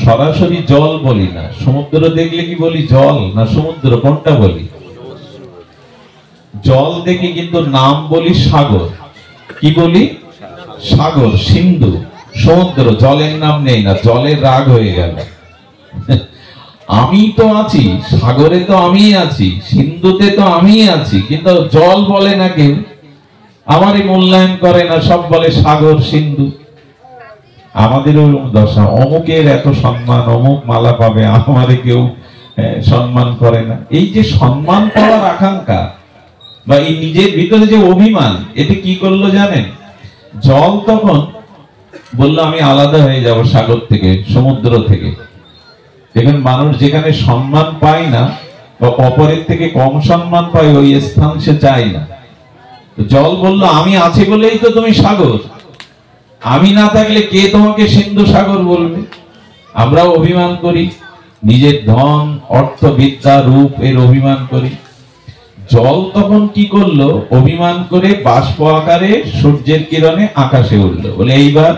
সরাসরি জল বলি না। সমুদ্র দেখলে কি বলি জল না সমুদ্র, কোনটা বলি? জল দেখে কিন্তু নাম বলি সাগর। কি বলি? সাগর, সিন্ধু, সমুদ্র। জলের নাম নেই না, জলের রাগ হয়ে গেল। আমি তো আছি সাগরে, তো আমি আছি সিন্ধুতে, তো আমি আছি, কিন্তু জল বলে না কেউ, আমারই মূল্যায়ন করে না, সব বলে সাগর সিন্ধু। আমাদেরও দশা, অমুকের এত সম্মান, অমুক মালা পাবে, আমারে কেউ সম্মান করে না। এই যে সম্মান পাওয়ার আকাঙ্ক্ষা বা এই নিজের ভিতরে যে অভিমান, এতে কি করলো জানেন? জল তখন বললো আমি আলাদা হয়ে যাব সাগর থেকে, সমুদ্র থেকে। দেখুন মানুষ যেখানে সম্মান পায় না বা অপরের থেকে কম সম্মান পায়, ওই স্থান সে চায় না। জল বলল আমি আছি বলেই তো তুমি সাগর, আমি না থাকলে কে তোমাকে সিন্ধু সাগর বলবে? আমরাও অভিমান করি, নিজের ধন অর্থ বিদ্যা রূপ এর অভিমান করি। জল তখন কি করলো? অভিমান করে বাষ্প আকারে সূর্যের কিরণে আকাশে উঠলো, বলে এইবার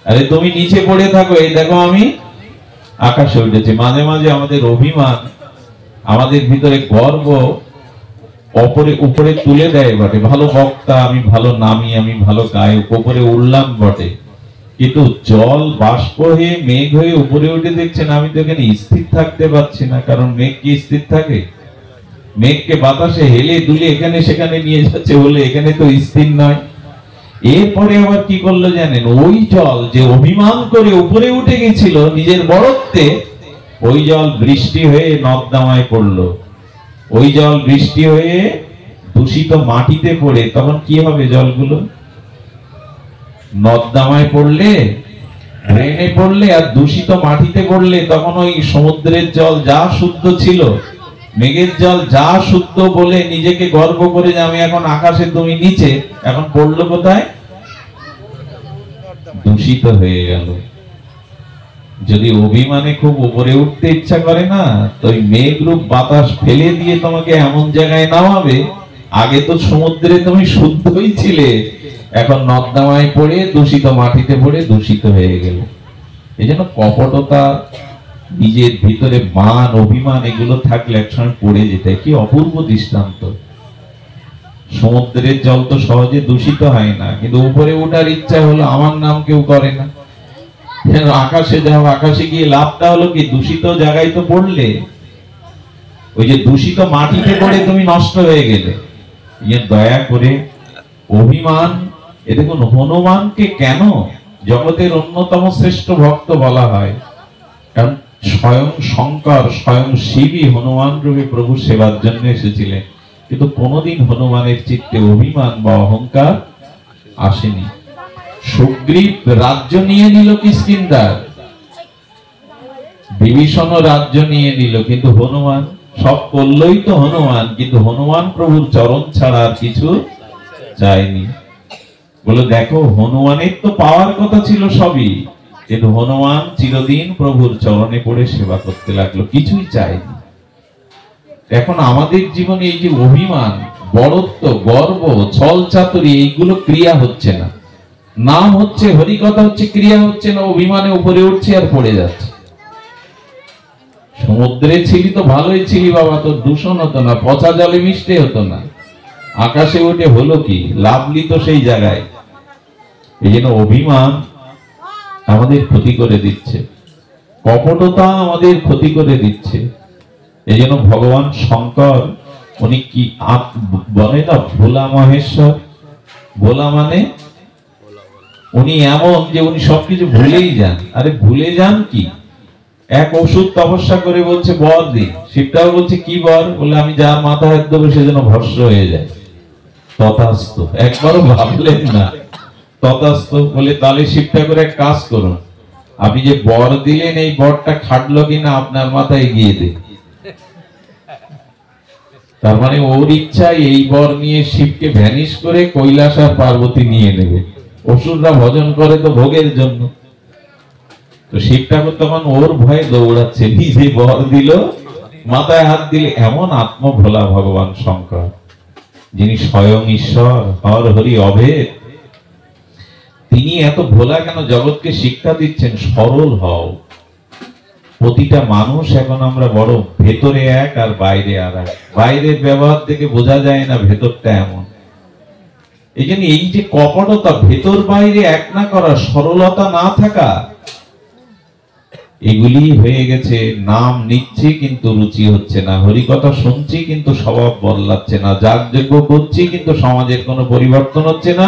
আরে তুমি নিচে পড়ে থাকো, এই দেখো আমি আকাশে উঠেছি। মাঝে মাঝে আমাদের অভিমান, আমাদের ভিতরে গর্ব অপরে উপরে তুলে দেয় বটে। ভালো বক্তা আমি, ভালো নামি আমি, ভালো গায়ক, উপরে উঠলাম বটে, কিন্তু জল বাষ্প হয়ে মেঘ হয়ে উপরে উঠে দেখছেন আমি তো এখানে স্থির থাকতে পারছি না। কারণ মেঘ কি স্থির থাকে? মেঘকে বাতাসে হেলে দুলে এখানে সেখানে নিয়ে যাচ্ছে, বলে এখানে তো স্থির নয়। এরপরে আবার কি করলো জানেন, ওই জল যে অভিমান করে উপরে উঠে গেছিল নিজের বড়ত্বে, ওই জল বৃষ্টি হয়ে নর্দমায় পড়লো। ওই জল বৃষ্টি হয়ে দূষিত মাটিতে পড়ে তখন কি হবে, জলগুলো নর্দমায় পড়লে, ড্রেনে পড়লে আর দূষিত মাটিতে পড়লে তখন ওই সমুদ্রের জল যা শুদ্ধ ছিল, মেঘের জল যা শুদ্ধ বলে নিজেকে গর্ব করে যে আমি এখন আকাশে তুমি নিচে, এখন পড়লো কোথায়, দূষিত হয়ে গেল। যদি অভিমানে খুব উপরে উঠতে ইচ্ছা করে না, তো ওই মেঘরূপ বাতাস ফেলে দিয়ে তোমাকে এমন জায়গায় নামাবে, আগে তো সমুদ্রে তুমি শুদ্ধই ছিলে, এখন নর্দমায় পড়ে দূষিত মাটিতে পড়ে দূষিত হয়ে গেল। এই জন্য কপটতা, নিজের ভিতরে মান অভিমান এগুলো থাকলে একসময় পড়ে যেতে। কি অপূর্ব দৃষ্টান্ত। সমুদ্রের জল তো সহজে দূষিত হয় না, কিন্তু উপরে ওঠার ইচ্ছা হলো, আমার নাম কেউ করে না, আকাশে যাও, আকাশে গিয়ে লাভটা হলো কি, দূষিত জায়গায় তো পড়লে, ওই যে দূষিত মাটিতে পড়ে তুমি নষ্ট হয়ে গেলে। দয়া করে অভিমান, এ দেখুন হনুমানকে কেন জগতের অন্যতম শ্রেষ্ঠ ভক্ত বলা হয়, কারণ স্বয়ং শঙ্কর, স্বয়ং শিবই হনুমান রূপে প্রভু সেবার জন্য এসেছিলেন, কিন্তু কোনোদিন হনুমানের চিত্তে অভিমান বা অহংকার আসেনি। সুগ্রীব রাজ্য নিয়ে নিল কিষ্কিন্ধার, বিভীষণ রাজ্য নিয়ে নিল, কিন্তু হনুমান সব করলই তো হনুমান, কিন্তু হনুমান প্রভুর চরণ ছাড়া আর কিছু চায়নি। বলে দেখো, হনুমানের তো পাওয়ার কথা ছিল সবই, কিন্তু হনুমান চিরদিন প্রভুর চরণে পড়ে সেবা করতে লাগলো, কিছুই চায়নি। এখন আমাদের জীবনে এই যে অভিমান, বড়ত্ব, গর্ব, ছল চাতুরি, এইগুলো ক্রিয়া হচ্ছে না। নাম হচ্ছে, হরিকথা হচ্ছে, ক্রিয়া হচ্ছে না। অভিমানে উপরে উঠছে আর পড়ে যাচ্ছে। সমুদ্রে ছিলি তো ভালোই ছিলি বাবা, তোর দূষণ হতো না, পচা জলে মিশতে হতো না। আকাশে উঠে হলো কি, লাভলি তো সেই জায়গায়। এই জন্য অভিমান আমাদের ক্ষতি করে দিচ্ছে, কপটতা আমাদের ক্ষতি করে দিচ্ছে। এই জন্য ভগবান শঙ্কর উনি কি বলে না, ভোলা মহেশ্বর। ভোলা মানে উনি এমন যে উনি সবকিছু ভুলেই যান। আরে ভুলে যান কি, এক ওষুধ তপস্যা করে বলছে বর দিন, শিবটাও বলছে কি বর, বলে আমি যার মাথা হাত দেবো সেজন্য ভস্ম হয়ে যায়। তথাস্তু, একবারও ভাবলেন না, তথাস্তু বলে। তাহলে শিবটা করে এক কাজ করুন, আপনি যে বর দিলেন এই বরটা খাটলো কিনা আপনার মাথায় গিয়ে দে। তার মানে ওর ইচ্ছা এই বর নিয়ে শিবকে ভ্যানিশ করে কৈলাস আর পার্বতী নিয়ে নেবে। অসুররা ভজন করে তো ভোগের জন্য, তো শিব ঠাকুর তখন ওর ভয়ে দৌড়াচ্ছে, নিজে বর দিল, মাথায় হাত দিলে। এমন আত্মভোলা ভগবান শঙ্কর, যিনি স্বয়ং ঈশ্বর, হর হরি অভেদ। তিনি এত ভোলা কেন, জগৎকে শিক্ষা দিচ্ছেন সরল হও। প্রতিটা মানুষ এখন আমরা বড় ভেতরে এক আর বাইরে আর এক। বাইরের ব্যবহার থেকে বোঝা যায় না ভেতরটা এমন। এই জন্য এই যে কপটতা, ভেতর বাইরে এক না করা, সরলতা না থাকা, এগুলি হয়ে গেছে। নাম নিচ্ছি কিন্তু রুচি হচ্ছে না, হরিকথা শুনছি কিন্তু স্বভাব বদলাচ্ছে না, যাগযজ্ঞ করছি কিন্তু সমাজের কোনো পরিবর্তন হচ্ছে না।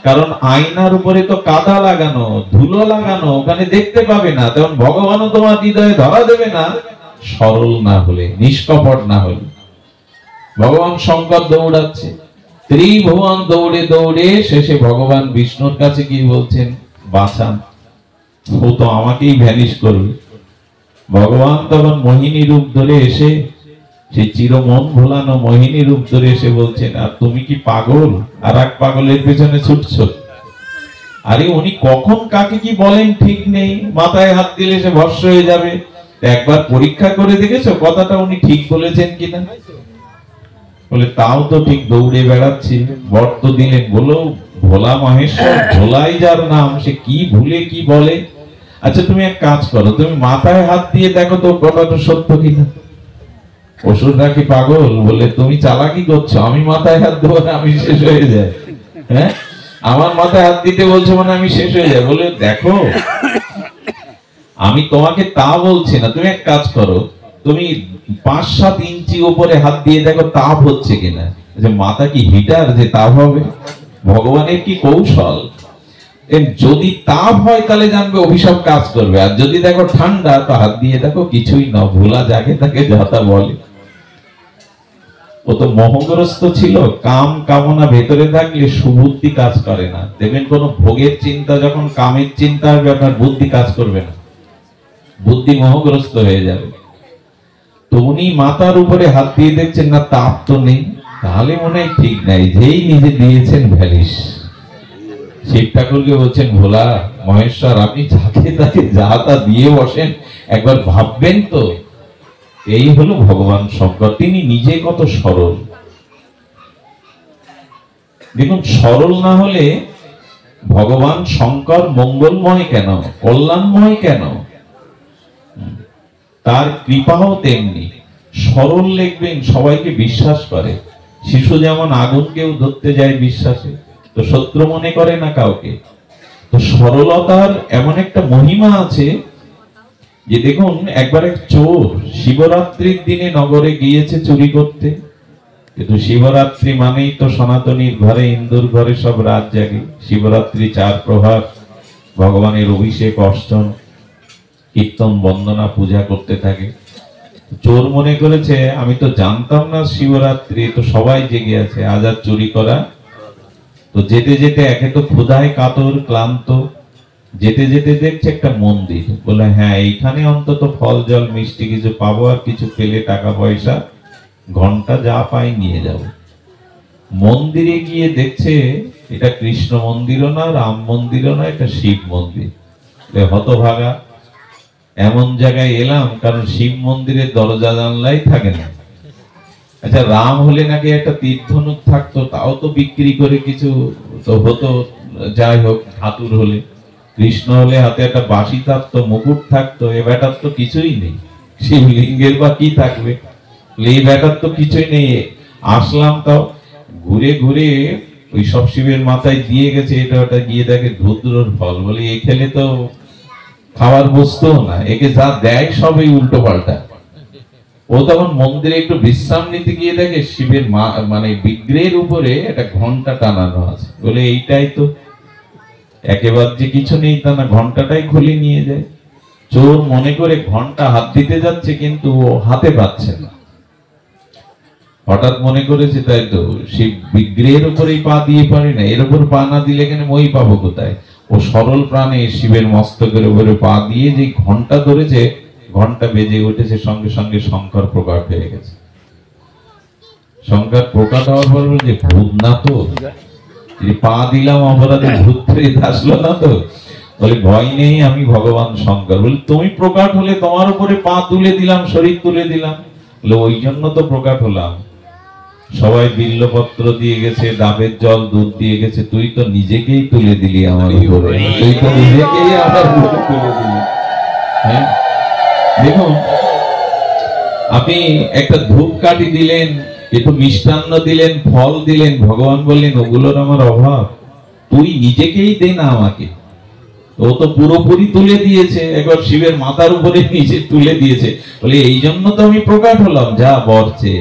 কারণ আয়নার উপরে তো কাদা লাগানো, ধুলো লাগানো, ওখানে দেখতে পাবে না। তেমন ভগবানও তোমার হৃদয়ে ধরা দেবে না সরল না হলে, নিষ্কপট না হলে। ভগবান শঙ্কর দৌড়াচ্ছে, ত্রিভুবন দৌড়ে দৌড়ে শেষে ভগবান বিষ্ণুর কাছে কি বলছেন, বাঁচান, ও তো আমাকেই ভ্যানিশ করবে। ভগবান তখন মোহিনী রূপ ধরে এসে, সেই চিরমন ভোলানো মোহিনী রূপ ধরে এসে বলছেন, আর তুমি কি পাগল, আর এক পাগলের পেছনে ছুটছ? আরে উনি কখন কাকে কি বলেন ঠিক নেই, মাথায় হাত দিলে সে ভস্ম হয়ে যাবে। একবার পরীক্ষা করে দেখেছো কথাটা উনি ঠিক বলেছেন কিনা? বলে তাও তো ঠিক, দৌড়ে বেড়াচ্ছি, বর তো দিলেন। বলো ভোলা মহেশ্বর, ভোলাই যার নাম, সে কি ভুলে কি বলে। আচ্ছা তুমি এক কাজ করো, তুমি মাথায় হাত দিয়ে দেখো তো কথাটা সত্য কিনা। অসুররা কি পাগল? বলে তুমি চালাকি করছো, আমি মাথায় হাত দেবো আমি শেষ হয়ে যায়। হ্যাঁ, আমার মাথায় হাত দিতে বলছো মানে আমি শেষ হয়ে যায়। বলে দেখো আমি তোমাকে তা বলছি না, তুমি এক কাজ করো, তুমি 5-7 ইঞ্চি উপরে হাত দিয়ে দেখো তাপ হচ্ছে কিনা। যে মাথা কি হিটার যে তাপ হবে? ভগবানের কি কৌশল। যদি তাপ হয় তাহলে জানবে অভিশাপ কাজ করবে, আর যদি দেখো ঠান্ডা তো হাত দিয়ে দেখো কিছুই না, ভোলা যাকে তাকে যাতা বলে। ও তো মোহগ্রস্ত ছিল, কাম কামনা ভেতরে থাকলে সুবুদ্ধি কাজ করে না। দেখবেন কোন ভোগের চিন্তা যখন কামের চিন্তা হবে, আপনার বুদ্ধি কাজ করবে না, বুদ্ধি মোহগ্রস্ত হয়ে যাবে। তো উনি মাথার উপরে হাত দিয়ে দেখছেন না তাপ তো নেই, তাহলে মনে হয় ঠিক নাই, যেই নিজে দিয়েছেন ভ্যালিস। শিব ঠাকুরকে বলছেন, ভোলা মহেশ্বর আপনি যাকে তাকে যা তা দিয়ে বসেন, একবার ভাববেন তো। এই হলো ভগবান শঙ্কর, তিনি নিজে কত সরল। দেখুন, সরল না হলে ভগবান শঙ্কর মঙ্গলময় কেন, কল্যাণময় কেন? তার কৃপাও তেমনি সরল। লিখবেন সবাইকে বিশ্বাস করে। শিশু যেমন আগুনকেও ধরতে যায় বিশ্বাসে, তো শত্রু মনে করে না কাউকে। তো সরলতার এমন একটা মহিমা আছে যে দেখুন, একবার এক চোর শিবরাত্রির দিনে নগরে গিয়েছে চুরি করতে। কিন্তু শিবরাত্রি মানেই তো সনাতনীর ঘরে, হিন্দুর ঘরে সব রাত জাগে। শিবরাত্রি 4 প্রহর ভগবানের অভিষেক, অর্চন, কীর্তন, বন্দনা, পূজা করতে থাকে। চোর মনে করেছে আমি তো জানতাম না শিবরাত্রি, তো সবাই জেগে আছে, আজ আর চুরি করা। তো যেতে যেতে একে তো ক্ষুধায় কাতর ক্লান্ত, যেতে যেতে দেখছে একটা মন্দির। বলে হ্যাঁ, এইখানে অন্তত ফল জল মিষ্টি কিছু পাবো, আর কিছু পেলে টাকা পয়সা ঘন্টা যা পাই নিয়ে যাব। মন্দিরে গিয়ে দেখছে এটা কৃষ্ণ মন্দিরও না, রাম মন্দিরও না, এটা শিব মন্দির। হতভাগা, এমন জায়গায় এলাম, কারণ শিব মন্দিরের দরজা জানলাই থাকে না। আচ্ছা, রাম হলে নাকি একটা তীর্থনুক থাকতো, তাও তো বিক্রি করে কিছু তো হতো, যাই হোক ধাতুর হলে। কৃষ্ণ হলে হাতে একটা বাঁশি থাকতো, মুকুট থাকতো, এ ব্যাটার তো কিছুই নেই। শিবলিঙ্গের বা কি থাকবে, এই ব্যাটার তো কিছুই নেই। আসলাম তাও ঘুরে ঘুরে ওই সব শিবের মাথায় দিয়ে গেছে, এটা ওটা, গিয়ে দেখে ধুদ্রর ফল। বলে এ খেলে তো খাওয়ার বস্তু না, একে যা দেয় সবই উল্টো পাল্টা। ও তখন মন্দিরে একটু বিশ্রাম নিতে গিয়ে দেখে শিবের মানে বিগ্রহের উপরে একটা ঘন্টা টানানো আছে। বলে এইটাই তো, একেবারে যে কিছু নেই তা না, ঘন্টাটাই খুলে নিয়ে যায়। চোর মনে করে ঘন্টা হাত দিতে যাচ্ছে, কিন্তু ও হাতে পাচ্ছে না। হঠাৎ মনে করেছে তাই তো, শিব বিগ্রহের উপরেই পা দিয়ে পারে না, এর উপর পা না দিলে এখানে মই পাবো কোথায়। ও সরল প্রাণে শিবের মস্তকের উপরে পা দিয়ে যে ঘন্টা ধরেছে, ঘন্টা বেজে উঠেছে, সঙ্গে সঙ্গে শঙ্কর প্রকাশ হয়ে গেছে। শঙ্কর প্রকাশ হওয়ার পর যে ভূত না তো, পা দিলাম অপরাধে, ভূত আসলো না তো। বলে ভয় নেই, আমি ভগবান শঙ্কর। বলে তুমি প্রকাশ হলে, তোমার উপরে পা তুলে দিলাম, শরীর তুলে দিলাম। বলে ওই জন্য তো প্রকাশ হলাম। সবাই বিল্লপত্র দিয়ে গেছে, ডাবের জল, দুধ দিয়ে গেছে, তুই তো নিজেকেই তুলে দিলি আমার উপরে, তুই তো নিজেকেই আমার উপরে তুলে দিলি। হ্যাঁ, দেখুন, আপনি একটা ধূপকাঠি দিলেন, একটু মিষ্টান্ন দিলেন, ফল দিলেন, ভগবান বললেন ওগুলোর আমার অভাব, তুই নিজেকেই দে না আমাকে। ও তো পুরোপুরি তুলে দিয়েছে, একবার শিবের মাথার উপরে নিচে তুলে দিয়েছে। বলে এই জন্য তো আমি প্রকাশ হলাম, যা বরছে।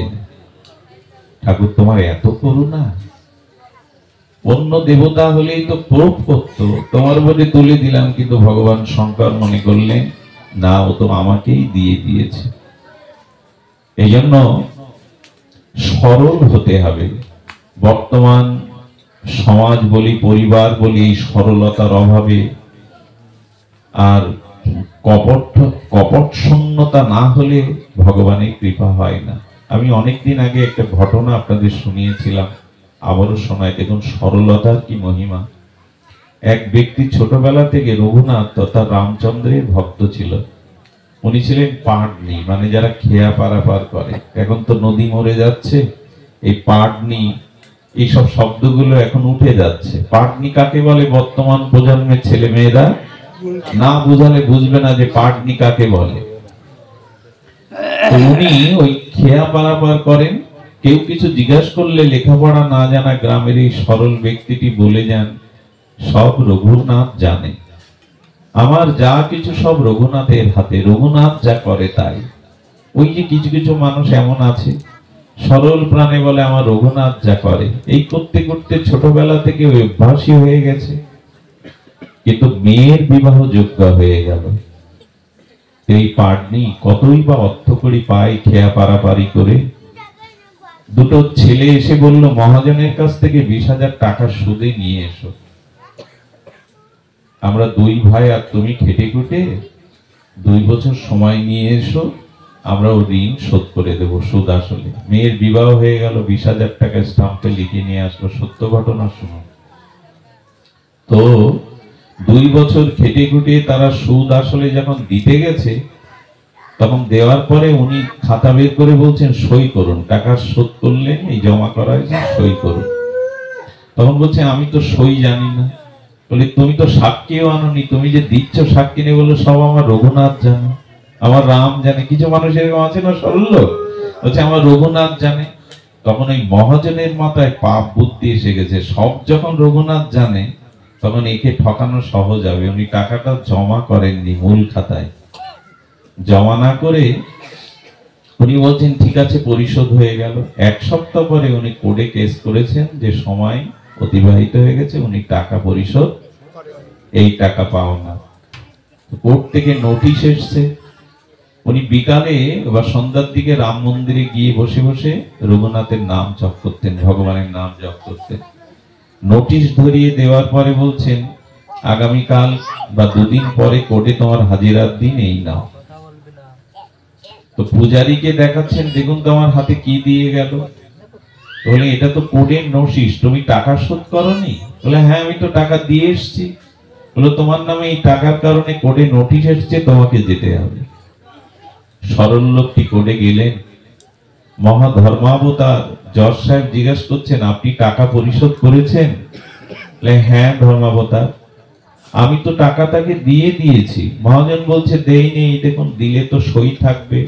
ঠাকুর তোমার এত করুণা, অন্য দেবতা হলেই তো প্রোভ করতো, তোমার উপরে তুলে দিলাম। কিন্তু ভগবান শঙ্কর মনে করলেন না, ও তো আমাকেই দিয়ে দিয়েছে। এই জন্য সরল হতে হবে। বর্তমান সমাজ বলি, পরিবার বলি, এই সরলতার অভাবে, আর কপট শূন্যতা না হলে ভগবানের কৃপা হয় না। আমি অনেকদিন আগে একটা ঘটনা আপনাদের শুনিয়েছিলাম, আবারও শোনাই। দেখুন সরলতার কি মহিমা। এক ব্যক্তি ছোটবেলা থেকে রঘুনাথ তথা রামচন্দ্রের ভক্ত ছিল। উনি ছিলেন পাটনি, মানে যারা খেয়া পারাপার করে। এখন তো নদী মরে যাচ্ছে, এই পাটনি, এইসব শব্দগুলো এখন উঠে যাচ্ছে। পাটনি কাকে বলে বর্তমান প্রজন্মের ছেলে মেয়েরা না বুঝালে বুঝবে না যে পাটনি কাকে বলে। উনি ওই খেয়া পারাপার করেন। কেউ কিছু জিজ্ঞাসা করলে লেখাপড়া না জানা গ্রামের এই সরল ব্যক্তিটি বলে যান, সব রঘুনাথ জানে, আমার যা কিছু সব রঘুনাথের হাতে, রঘুনাথ যা করে তাই। ওই যে কিছু কিছু মানুষ এমন আছে, সরল প্রাণে বলে আমার রঘুনাথ যা করে। এই করতে করতে ছোটবেলা থেকে অভ্যাসী হয়ে গেছে, কিন্তু মেয়ের বিবাহ যোগ্য হয়ে গেল। এই পাটনি কতই বা অর্থ করি পায় খেয়া পারাপারি করে। দুটো ছেলে এসে বলল মহাজনের কাছ থেকে 20,000 টাকা সুদে নিয়ে এসো। আমরা দুই ভাই আর তুমি খেটে খুটে 2 বছর সময় নিয়ে এসো, আমরা ও ঋণ শোধ করে দেব সুদ আসলে। মেয়ের বিবাহ হয়ে গেল, 20,000 টাকা স্টাম্পে লিখে নিয়ে আসলো। সত্য ঘটনা শুনো। তো 2 বছর খেটে খুটে তারা সুদ আসলে যখন দিতে গেছে, তখন দেওয়ার পরে উনি খাতা বের করে বলছেন সই করুন, টাকা শোধ করলেন, এই জমা করা হয়েছে, সই করুন। তখন বলছে আমি তো সই জানি না। বলে তুমি তো সাক্ষীও আনোনি, তুমি যে দিচ্ছ সাক্ষী নিয়ে, বললো সব আমার রঘুনাথ জানে, আমার রাম জানে। কিছু মানুষ এরকম আছে না সরল লোক, বলছে আমার রঘুনাথ জানে। তখন ওই মহাজনের মাথায় পাপ বুদ্ধি এসে গেছে, সব যখন রঘুনাথ জানে তখন একে ঠকানো সহজ হবে। উনি টাকাটা জমা করেননি মূল খাতায়, জমা না করে উনি বলছেন ঠিক আছে পরিশোধ হয়ে গেল। 1 সপ্তাহ পরে উনি কোর্টে কেস করেছেন যে সময় অতিবাহিত হয়ে গেছে, উনি টাকা পরিশোধ, এই টাকা পাও না। কোর্ট থেকে নোটিশ এসছে। উনি বিকালে বা সন্ধ্যার দিকে রাম মন্দিরে গিয়ে বসে বসে রঘুনাথের নাম জপ করতেন, ভগবানের নাম জপ করতেন। নোটিশ ধরিয়ে দেওয়ার পরে বলছেন আগামীকাল বা 2 দিন পরে কোর্টে তোমার হাজিরার দিন, এই নাও। তো পূজারীকে দেখাচ্ছেন, দেখুন তো আমার হাতে কি দিয়ে গেল। বলে এটা তো কোর্টের নোটিশ, তুমি টাকা শোধ করনি? বলে হ্যাঁ আমি তো টাকা দিয়ে এসেছি। বলে তোমার নামে এই টাকার কারণে কোর্টে নোটিশ এসেছে, তোমাকে যেতে হবে। সরল লোকটি কোর্টে গেলেন। মহাধর্মাবতার জজ সাহেব জিজ্ঞেস করছেন আপনি টাকা পরিশোধ করেছেন? হ্যাঁ ধর্মাবতার, আমি তো টাকা তাকে দিয়ে দিয়েছি। মহাজন বলছে দেইনি, দেখুন দিলে তো সই থাকবে,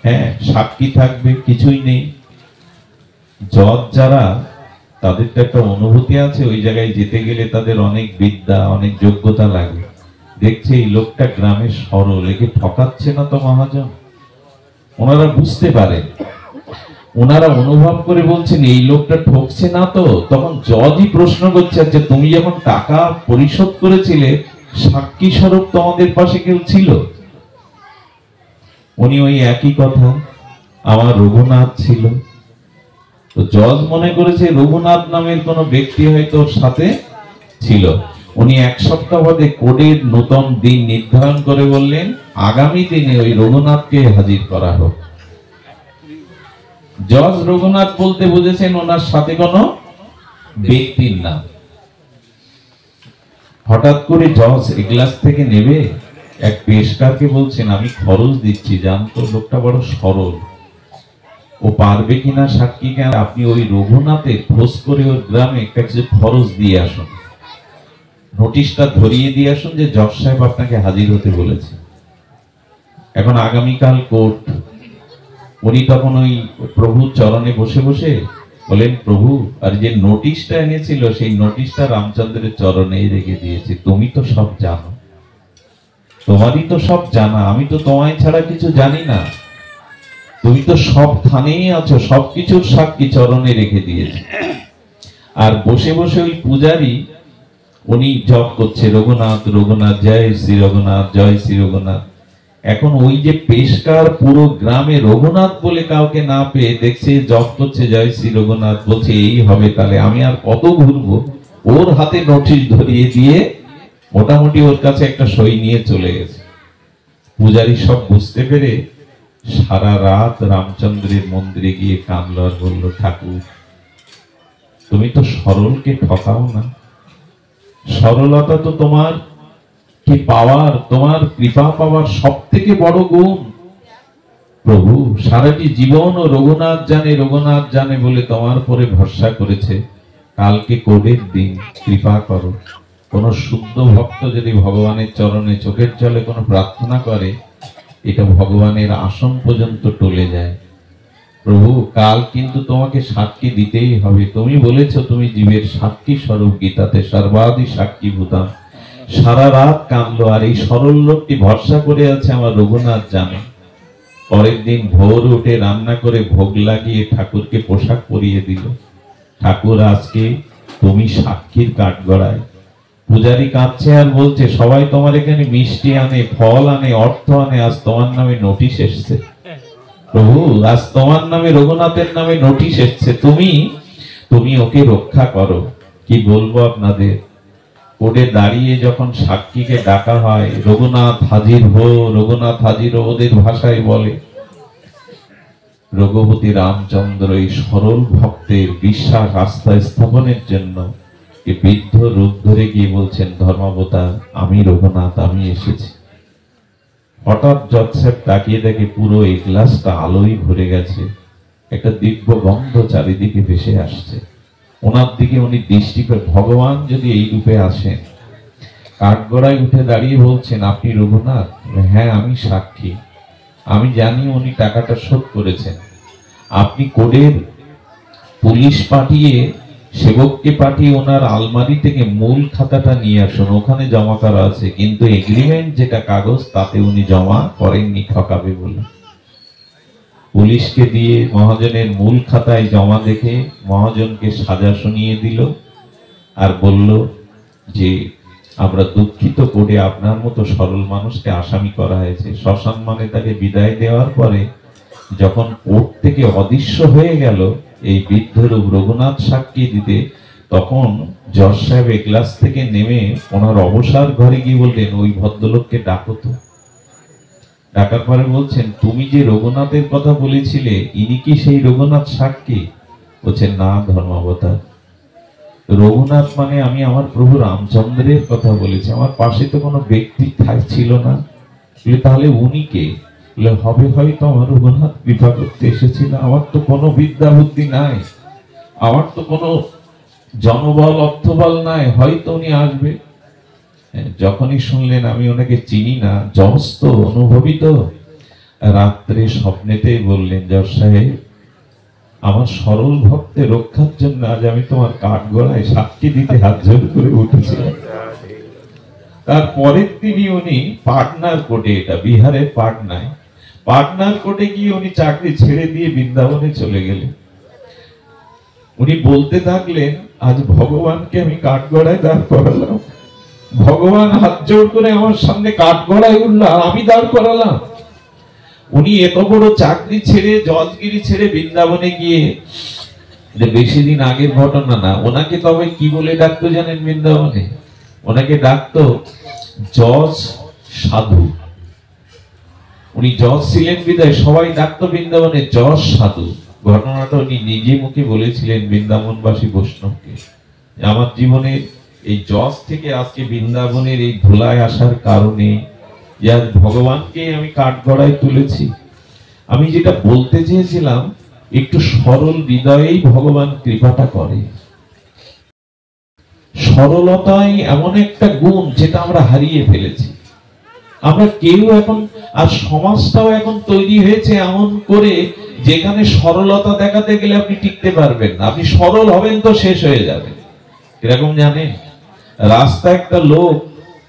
হ্যাঁ সাক্ষী থাকবে, কিছুই নেই। জজ যারা, তাদের তো একটা অনুভূতি আছে, ওই জায়গায় যেতে গেলে তাদের অনেক বিদ্যা অনেক যোগ্যতা লাগে। দেখছে এই লোকটা গ্রামের সরল, একে ঠকাচ্ছে না তো মহাজন। ওনারা বুঝতে পারেন, ওনারা অনুভব করে বলছেন এই লোকটা ঠকছে না তো। তখন জজই প্রশ্ন করছে আচ্ছা তুমি যখন টাকা পরিশোধ করেছিলে সাক্ষী স্বরূপ তোমাদের পাশে কেউ ছিল? উনি ওই একই কথা, আমার রঘুনাথ ছিল। তো জজ মনে করেছে রঘুনাথ নামের কোন ব্যক্তি হয়তো ওর সাথে ছিল। উনি 1 সপ্তাহ বাদে কোর্টের নতুন দিন নির্ধারণ করে বললেন আগামী দিনে ওই রঘুনাথকে হাজির করা হোক। জজ রঘুনাথ বলতে বুঝেছেন ওনার সাথে কোনো ব্যক্তির নাম। হঠাৎ করে জজ গ্লাস থেকে নেবে এক পেশকারকে বলছেন আমি খরচ দিচ্ছি, জানতো লোকটা বড় সরল, ও পারবে কিনা সাক্ষীকে, আপনি ওই রঘুনাথের খোঁজ করে ওর গ্রামে একটা কিছু খরচ দিয়ে আসুন, নোটিশটা ধরিয়ে দিয়ে আসুন যে জজ সাহেব আপনাকে হাজির হতে বলেছে। এখন আগামীকাল কোর্ট। উনি তখন ওই প্রভুর চরণে বসে বসে বলেন প্রভু, আর যে নোটিশটা এনেছিল সেই নোটিশটা রামচন্দ্রের চরণেই রেখে দিয়েছি, তুমি তো সব জানো, তোমারই তো সব জানা, আমি তো তোমায় ছাড়া কিছু জানি না, তুমি তো সব থানেই আছো, সবকিছুর সাক্ষী চরণে রেখে দিয়েছি। আর বসে বসে ওই পূজারী উনি জপ করছে রঘুনাথ রঘুনাথ জয় শ্রী রঘুনাথ জয় শ্রী রঘুনাথ। এখন ওই যে পেশকার পুরো গ্রামে রঘুনাথ বলে কাউকে না পেয়ে দেখছে জপ করছে জয় শ্রী রঘুনাথ, বলছে এই হবে তাহলে, আমি আর কত ঘুরবো। ওর হাতে নোটিশ ধরিয়ে দিয়ে মোটামুটি ওর কাছে একটা সই নিয়ে চলে গেছে। পূজারী সব বুঝতে পেরে সারা রাত রামচন্দ্রের মন্দিরে গিয়ে কাঁদল আর বলল ঠাকুর তুমি তো সরলকে ঠকাও না, সরলতা তো তোমার কি পাওয়ার, তোমার কৃপা পাওয়ার সব থেকে বড় গুণ। প্রভু সারাটি জীবন ও রঘুনাথ জানে বলে তোমার পরে ভরসা করেছে, কালকে কোর্টের দিন, কৃপা করো। কোন শুদ্ধ ভক্ত যদি ভগবানের চরণে চোখের জলে কোনো প্রার্থনা করে, এটা ভগবানের আসন পর্যন্ত টলে যায়। প্রভু কাল কিন্তু তোমাকে সাক্ষী দিতেই হবে, তুমি বলেছো তুমি জীবের সাক্ষী স্বরূপ, গীতাতে সর্বাদি সাক্ষী ভূতাম। সারা রাত কাঁদলো, আর এই সরল লোকটি ভরসা করে আছে আমার রঘুনাথ জানে। পরের দিন ভোর উঠে রান্না করে ভোগ লাগিয়ে ঠাকুরকে পোশাক পরিয়ে দিল। ঠাকুর, আজকে তুমি সাক্ষীর কাঠগড়ায়। পূজারি কাঁদছে আর বলছে, সবাই তোমার এখানে মিষ্টি আনে, ফল আনে, অর্থ আনে, আজ তোমার নামে নোটিশ এসছে। প্রভু, আজ তোমার নামে, রঘুনাথের নামে নোটিশ এসছে, তুমি ওকে রক্ষা করো। কি বলবো আপনাদের, কোর্টে দাঁড়িয়ে যখন সাক্ষীকে ডাকা হয়, রঘুনাথ হাজির হো, রঘুনাথ হাজির হো, ওদের ভাষায় বলে। রঘুপতি রামচন্দ্র এই সরল ভক্তের বিশ্বাস আস্থা স্থাপনের জন্য এই বৃদ্ধ রূপ ধরে গিয়ে বলছেন, ধর্মাবতার, আমি রঘুনাথ, আমি এসেছি। হঠাৎ জজ সাহেব তাকিয়ে দেখে পুরো এই গ্লাসটা আলোয় ভরে গেছে, একটা দিব্য গন্ধ চারিদিকে ভেসে আসছে। ওনার দিকে উনি দৃষ্টি করে, ভগবান যদি এই রূপে আসেন। কাঠগড়ায় উঠে দাঁড়িয়ে বলছেন, আপনি রঘুনাথ? হ্যাঁ, আমি সাক্ষী। আমি জানি উনি টাকাটা শোধ করেছেন। আপনি কোর্টের পুলিশ পাঠিয়ে, সেবককে পাঠিয়ে ওনার আলমারি থেকে মূল খাতাটা নিয়ে আসুন, ওখানে জমা করা আছে। কিন্তু এগ্রিমেন্ট যেটা কাগজ, তাতে উনি জমা করেননি, ঠকাবে বলে। পুলিশকে দিয়ে মহাজনের মূল খাতায় জমা দেখে মহাজনকে সাজা শুনিয়ে দিল আর বলল যে, আমরা দুঃখিত, কোর্টে আপনার মতো সরল মানুষকে আসামি করা হয়েছে। শ্মশান মানে তাকে বিদায় দেওয়ার পরে যখন কোর্ট থেকে অদৃশ্য হয়ে গেল এই বৃদ্ধরূপ রঘুনাথ সাক্ষী দিতে, তখন জজ সাহেব এই ক্লাস থেকে নেমে ওনার অবসর ঘরে গিয়ে বললেন, ওই ভদ্রলোককে ডাকো তো। ডাকার পরে বলছেন, তুমি যে রঘুনাথের কথা বলেছিলে, ইনি কি সেই রঘুনাথ সাক্ষী? বলছেন, না ধর্মাবতার, রঘুনাথ মানে আমি আমার প্রভু রামচন্দ্রের কথা বলেছি। আমার পাশে তো কোনো ব্যক্তি ছিল না। তাহলে উনি কে? হবে হয়তো আমার রঘুনাথ কৃপা করতে এসেছিল। আমার তো কোনো বিদ্যা বুদ্ধি নাই, আমার তো কোনো জনবল অর্থবল নাই, হয়তো উনি আসবে। যখনই শুনলেন আমি ওনাকে চিনি না, জজ তো, অনুভবী তো, রাত্রে স্বপ্নেতেই বললেন, জজ সাহেব, আমার সরল ভক্তের রক্ষার জন্য আজ আমি তোমার কাঠগড়ায় সাক্ষী দিতে হাত জোর করে উঠেছিলাম। তারপরের দিনই উনি পাটনার কোর্টে, এটা বিহারের পাটনায়, পাটনার কোর্টে গিয়ে উনি চাকরি ছেড়ে দিয়ে বৃন্দাবনে চলে গেলেন। উনি বলতে থাকলেন, আজ ভগবানকে আমি কাঠগড়ায় দাঁড় করালাম, ভগবান হাত জোর করে আমার সামনে কাঠগড়ায় উঠল, আমি দাঁড় করালাম। উনি এত বড় চাকরি ছেড়ে, জজগিরি ছেড়ে বৃন্দাবনে গিয়ে, বেশি দিন আগের ঘটনা না, ওনাকে তবে কি বলে ডাকতো জানেন? বৃন্দাবনে ওনাকে ডাকতো জজ সাধু। উনি জজ ছিলেন বিদায় সবাই ডাকতো বৃন্দাবনে জজ সাধু। ঘটনাটা উনি নিজে মুখে বলেছিলেন বৃন্দাবনবাসী বৈষ্ণবকে, আমার জীবনের এই জজ থেকে আজকে বৃন্দাবনের এই ধুলায় আসার কারণে যে আজ ভগবানকে আমি কাঠগড়ায় তুলেছি। আমি যেটা বলতে চেয়েছিলাম, একটু সরল হৃদয়েই ভগবান কৃপাটা করে। সরলতাই এমন একটা গুণ যেটা আমরা হারিয়ে ফেলেছি। আমরা কেউ এখন, আর সমাজটাও এখন তৈরি হয়েছে এমন করে, যেখানে সরলতা দেখাতে গেলে আপনি টিকতে পারবেন না। আপনি সরল হবেন তো শেষ হয়ে যাবেন। এরকম জানেন, রাস্তা একটা লোক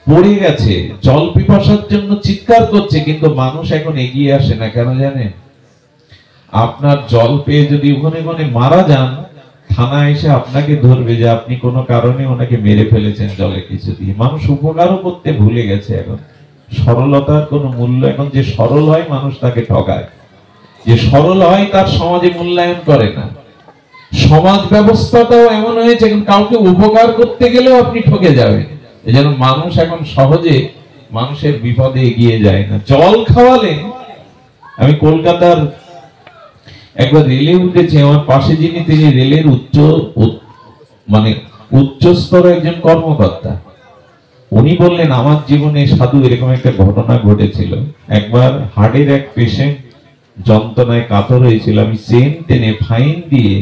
পড়ে গেছে, জল পিপাসার জন্য চিৎকার করছে, কিন্তু মানুষ এখন এগিয়ে আসে না। কেন জানেন? আপনার জল পেয়ে যদি ওখানে ওখানে মারা যান, থানা এসে আপনাকে ধরবে যে আপনি কোনো কারণে ওনাকে মেরে ফেলেছেন জলে কিছু দিয়ে। মানুষ উপকারও করতে ভুলে গেছে এখন। সরলতার কোনো মূল্য, এখন যে সরল হয় মানুষ তাকে ঠকায়, যে সরল হয় তার সমাজে মূল্যায়ন করে না। সমাজ ব্যবস্থাটাও এমন হয়েছে, এখন কাউকে উপকার করতে গেলেও আপনি ঠকে যাবেন। যেন মানুষ এখন সহজে মানুষের বিপদে এগিয়ে যায় না। জল খাওয়ালেন। আমি কলকাতার একবার রেলে উঠেছি, আমার পাশে যিনি, তিনি রেলের উচ্চস্তর একজন কর্মকর্তা। উনি বললেন, আমার জীবনে সাধু এরকম একটা ঘটনা ঘটেছিল। একবার হার্টের এক পেশেন্ট যন্ত্রণায় কাতর হয়েছিল, আমি চেন টেনে ফাইন দিয়ে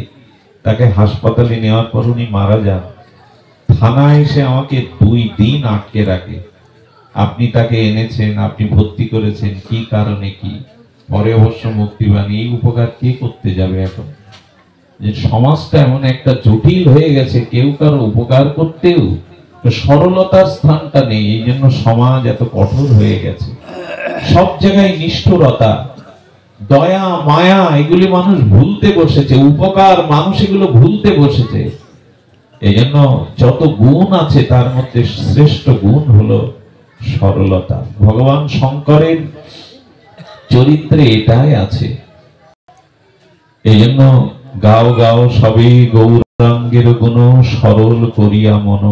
তাকে হাসপাতালে নেওয়ার পর উনি মারা যান। থানায় এসে আমাকে 2 দিন আটকে রাখে। আপনি তাকে এনেছেন, আপনি ভর্তি করেছেন, কি কারণে, কি? পরে অবশ্য মুক্তি পান। এই উপকার কে করতে যাবে এখন? যে সমাজটা এমন একটা জটিল হয়ে গেছে, কেউ কারো উপকার করতেও সরলতার স্থানটা নেই। এই জন্য সমাজ এত কঠোর হয়ে গেছে, সব জায়গায় নিষ্ঠুরতা। দয়া মায়া এগুলি মানুষ ভুলতে বসেছে, উপকার মানুষ এগুলো ভুলতে বসেছে। এই জন্য যত গুণ আছে তার মধ্যে শ্রেষ্ঠ গুণ হলো সরলতা। ভগবান শঙ্করের চরিত্রে এটাই আছে। এই জন্য গাও গাও সবে গৌরাঙ্গের গুণ, সরল করিয়া মন।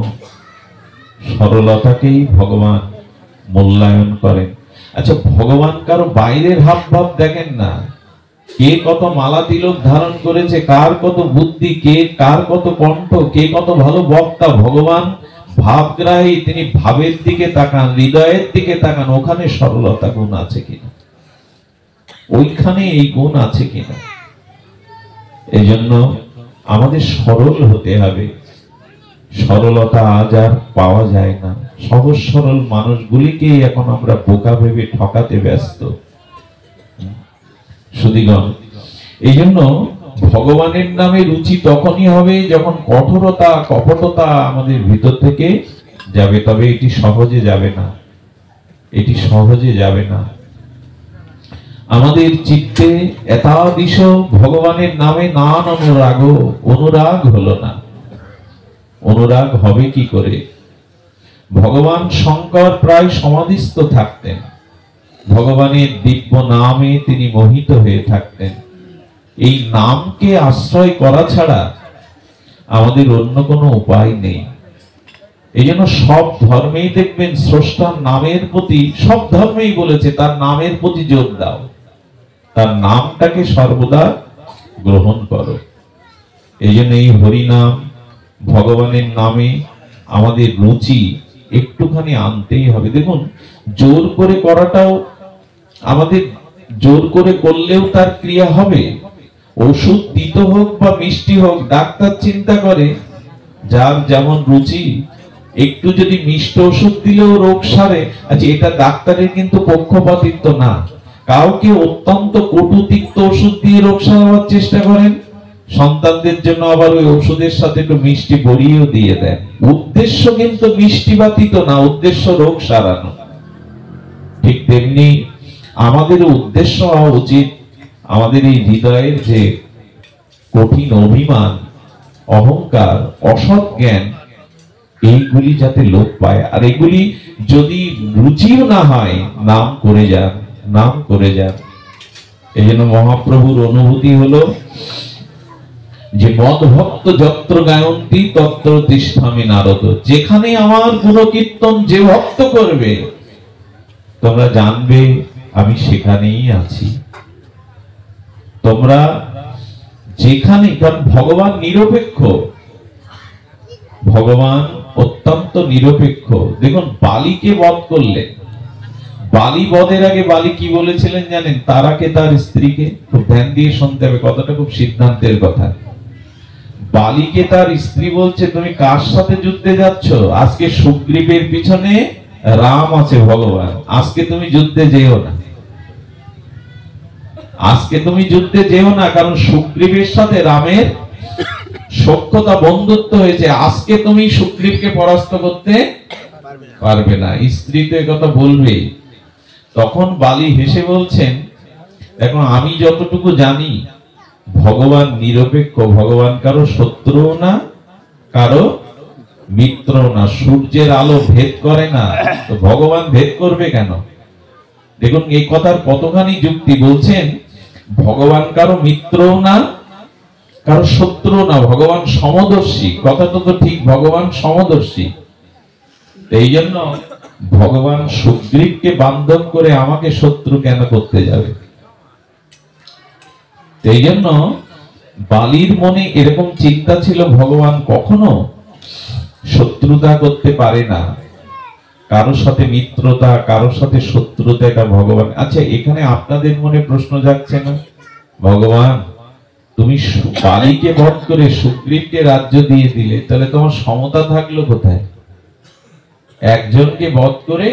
সরলতাকেই ভগবান মূল্যায়ন করেন। আচ্ছা, ভগবান কারো বাইরের হাব ভাব দেখেন না। কে কত মালা তিলক ধারণ করেছে, কার কত বুদ্ধি, কে কার কত কণ্ঠ, কে কত ভালো বক্তা, ভগবান ভাবগ্রাহী। তিনি ভাবের দিকে তাকান, হৃদয়ের দিকে তাকান, ওখানে সরলতা গুণ আছে কিনা, ওইখানে এই গুণ আছে কিনা। এই জন্য আমাদের সরল হতে হবে। সরলতা আজ আর পাওয়া যায় না। সহজ সরল মানুষগুলিকে এখন আমরা বোকা ভেবে ঠকাতে ব্যস্ত। শুধুগণ, এই জন্য ভগবানের নামে রুচি তখনই হবে যখন কঠোরতা কপটতা আমাদের ভিতর থেকে যাবে। তবে এটি সহজে যাবে না, এটি সহজে যাবে না। আমাদের চিত্তে এতাদৃশ ভগবানের নামে নান অনুরাগ, অনুরাগ হলো না। অনুরাগ হবে কি করে? ভগবান শঙ্কর প্রায় সমাধিস্থ থাকতেন, ভগবানের দিব্য নামে তিনি মোহিত হয়ে থাকতেন। এই নামকে আশ্রয় করা ছাড়া আমাদের অন্য কোনো উপায় নেই। এই জন্য সব ধর্মেই দেখবেন স্রষ্টার নামের প্রতি, সব ধর্মেই বলেছে তার নামের প্রতি জোর দাও, তার নামটাকে সর্বদা গ্রহণ করো। এই জন্য এই হরিনাম ভগবানের নামে আমাদের রুচি একটুখানি আনতেই হবে। দেখুন, জোর করে করাটাও আমাদের, জোর করে করলেও তার ক্রিয়া হবে। ওষুধ দিতে হোক বা মিষ্টি হোক, ডাক্তার চিন্তা করে যার যেমন রুচি, একটু যদি মিষ্টি ওষুধ দিলেও রোগ সারে। আচ্ছা, এটা ডাক্তারের কিন্তু পক্ষপাতিত্ব না। কাউকে অত্যন্ত কটু তিক্ত ওষুধ দিয়ে রোগ সারাবার চেষ্টা করেন, সন্তানদের জন্য আবার ওই ওষুধের সাথে একটু মিষ্টি ভরিয়েও দিয়ে দেন। উদ্দেশ্য কিন্তু মিষ্টি বাতিত না, উদ্দেশ্য রোগ সারানো। ঠিক তেমনি আমাদের উদ্দেশ্য হওয়া উচিত আমাদের এই হৃদয়ের যে কঠিন অভিমান, অহংকার, অসৎ জ্ঞান, এইগুলি যাতে লোপ পায়। আর এগুলি যদি রুচিও না হয়, নাম করে যান, নাম করে যান। এই জন্য মহাপ্রভুর অনুভূতি হলো যে মদ ভক্ত যত্র গায়ন্তি তত্র তিষ্ঠামি নারদ। যেখানে আমার গুণকীর্তন যে ভক্ত করবে, তোমরা জানবে আমি সেখানেই আছি। তোমরা যেখানে, কারণ ভগবান নিরপেক্ষ, ভগবান অত্যন্ত নিরপেক্ষ। দেখুন, বালিকে বধ করলেন, বালি বধের আগে বালি কি বলেছিলেন জানেন? তারাকে, তার স্ত্রীকে, খুব ধ্যান দিয়ে শুনতে হবে, কথাটা খুব সিদ্ধান্তের কথা। বালিকে তার স্ত্রী বলছে, তুমি কার সাথে যুদ্ধে যাচ্ছ? আজকে সুগ্রীবের পিছনে রাম আছে ভগবান, আজকে তুমি যুদ্ধে যেও না, আজকে তুমি যুদ্ধে যেও না, কারণ সুগ্রীবের সাথে রামের সখ্যতা, বন্ধুত্ব হয়েছে। আজকে তুমি সুগ্রীবকে পরাস্ত করতে পারবে না। স্ত্রী তো একথা বলবেই। তখন বালি হেসে বলছেন, দেখো আমি যতটুকু জানি ভগবান নিরপেক্ষ, ভগবান কারো শত্রু না, কারো মিত্র না। সূর্যের আলো ভেদ করে না, তো ভগবান ভেদ করবে কেন? দেখুন এই কথার কতখানি যুক্তি। বলছেন ভগবান কারো মিত্র না, কারো শত্রু না, ভগবান সমদর্শী। কথাটা তো ঠিক, ভগবান সমদর্শী। এই জন্য ভগবান সুগ্রীবকে বান্ধব করে আমাকে শত্রু কেন করতে যাবে? এই জন্য বালির মনে এরকম চিন্তা ছিল, ভগবান কখনো শত্রুতা করতে পারে না, কারোর সাথে মিত্রতা, কারোর সাথে শত্রুতা, এটা ভগবান। আচ্ছা, এখানে আপনাদের মনে প্রশ্ন জাগছে না, ভগবান তুমি বালিকে বধ করে সুগ্রীবকে রাজ্য দিয়ে দিলে, তাহলে তোমার সমতা থাকলো কোথায়? একজনকে বধ করে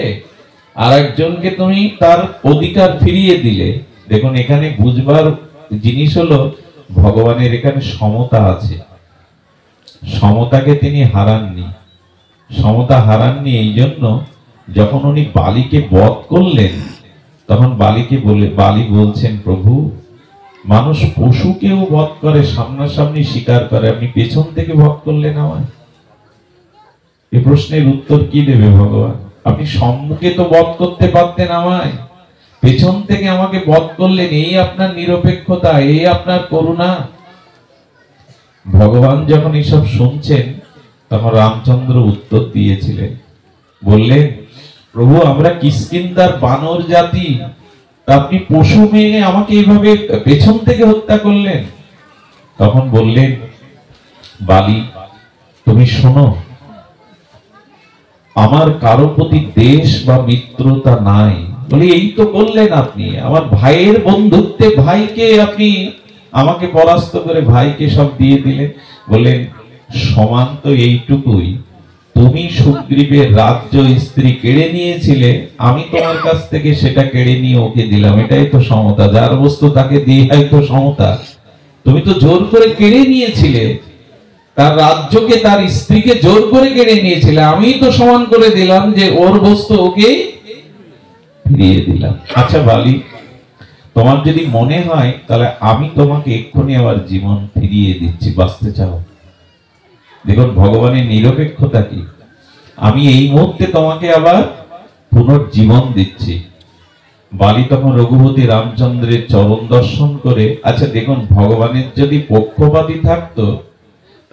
আর একজনকে তুমি তার অধিকার ফিরিয়ে দিলে। দেখুন, এখানে বুঝবার জিনিস হলো ভগবানের এখানে সমতা আছে, সমতাকে তিনি হারাননি, সমতা হারাননি। এই জন্য যখন উনি বালিকে বধ করলেন, তখন বালি বলছেন, প্রভু মানুষ পশুকেও বধ করে, সামনাসামনি স্বীকার করে, আপনি পেছন থেকে বধ করলেন আমায়। এই প্রশ্নের উত্তর কি দেবে ভগবান? আপনি সম্মুখে তো বধ করতে পারতেন আমায়, পেছন থেকে আমাকে বধ করলেন। এই আপনার নিরপেক্ষতা, এই আপনার করুণা। ভগবান যখন এসব শুনছেন তখন রামচন্দ্র উত্তর দিয়েছিলেন, বললেন, প্রভু আমরা কিষ্কিন্ধার বানর জাতি, আপনি পশু মেয়ে আমাকে এইভাবে পেছন থেকে হত্যা করলেন। তখন বললেন, বালি তুমি শোনো, আমার কারো প্রতি দেশ বা মিত্রতা নাই। বলে, এই তো বললেন আপনি আমার ভাইয়ের বন্ধুত্বে ভাইকে আপনি আমাকে পরাস্ত করে ভাইকে সব দিয়ে দিলেন। বললেন, সমান তো এইটুকুই, তুমি সুগ্রীবের রাজ্য স্ত্রী কেড়ে নিয়েছিলে, আমি তোমার কাছ থেকে সেটা কেড়ে নিয়ে ওকে দিলাম, এটাই তো সমতা। যার বস্তু তাকে দিয়ে তো সমতা। তুমি তো জোর করে কেড়ে নিয়েছিলে, তার রাজ্যকে, তার স্ত্রীকে জোর করে কেড়ে নিয়েছিলে, আমি তো সমান করে দিলাম যে ওর বস্তু ওকে ফিরিয়ে দিলাম। আচ্ছা বালি, তোমার যদি মনে হয় তাহলে আমি তোমাকে এক্ষুনি আবার জীবন ফিরিয়ে দিচ্ছি, বাঁচতে চাও? দেখুন ভগবানের নিরপেক্ষতা কি। আমি এই মুহূর্তে তোমাকে আবার পুনর্জীবন দিচ্ছি। বালি তখন রঘুপতি রামচন্দ্রের চরণ দর্শন করে, আচ্ছা দেখুন ভগবানের যদি পক্ষপাতী থাকতো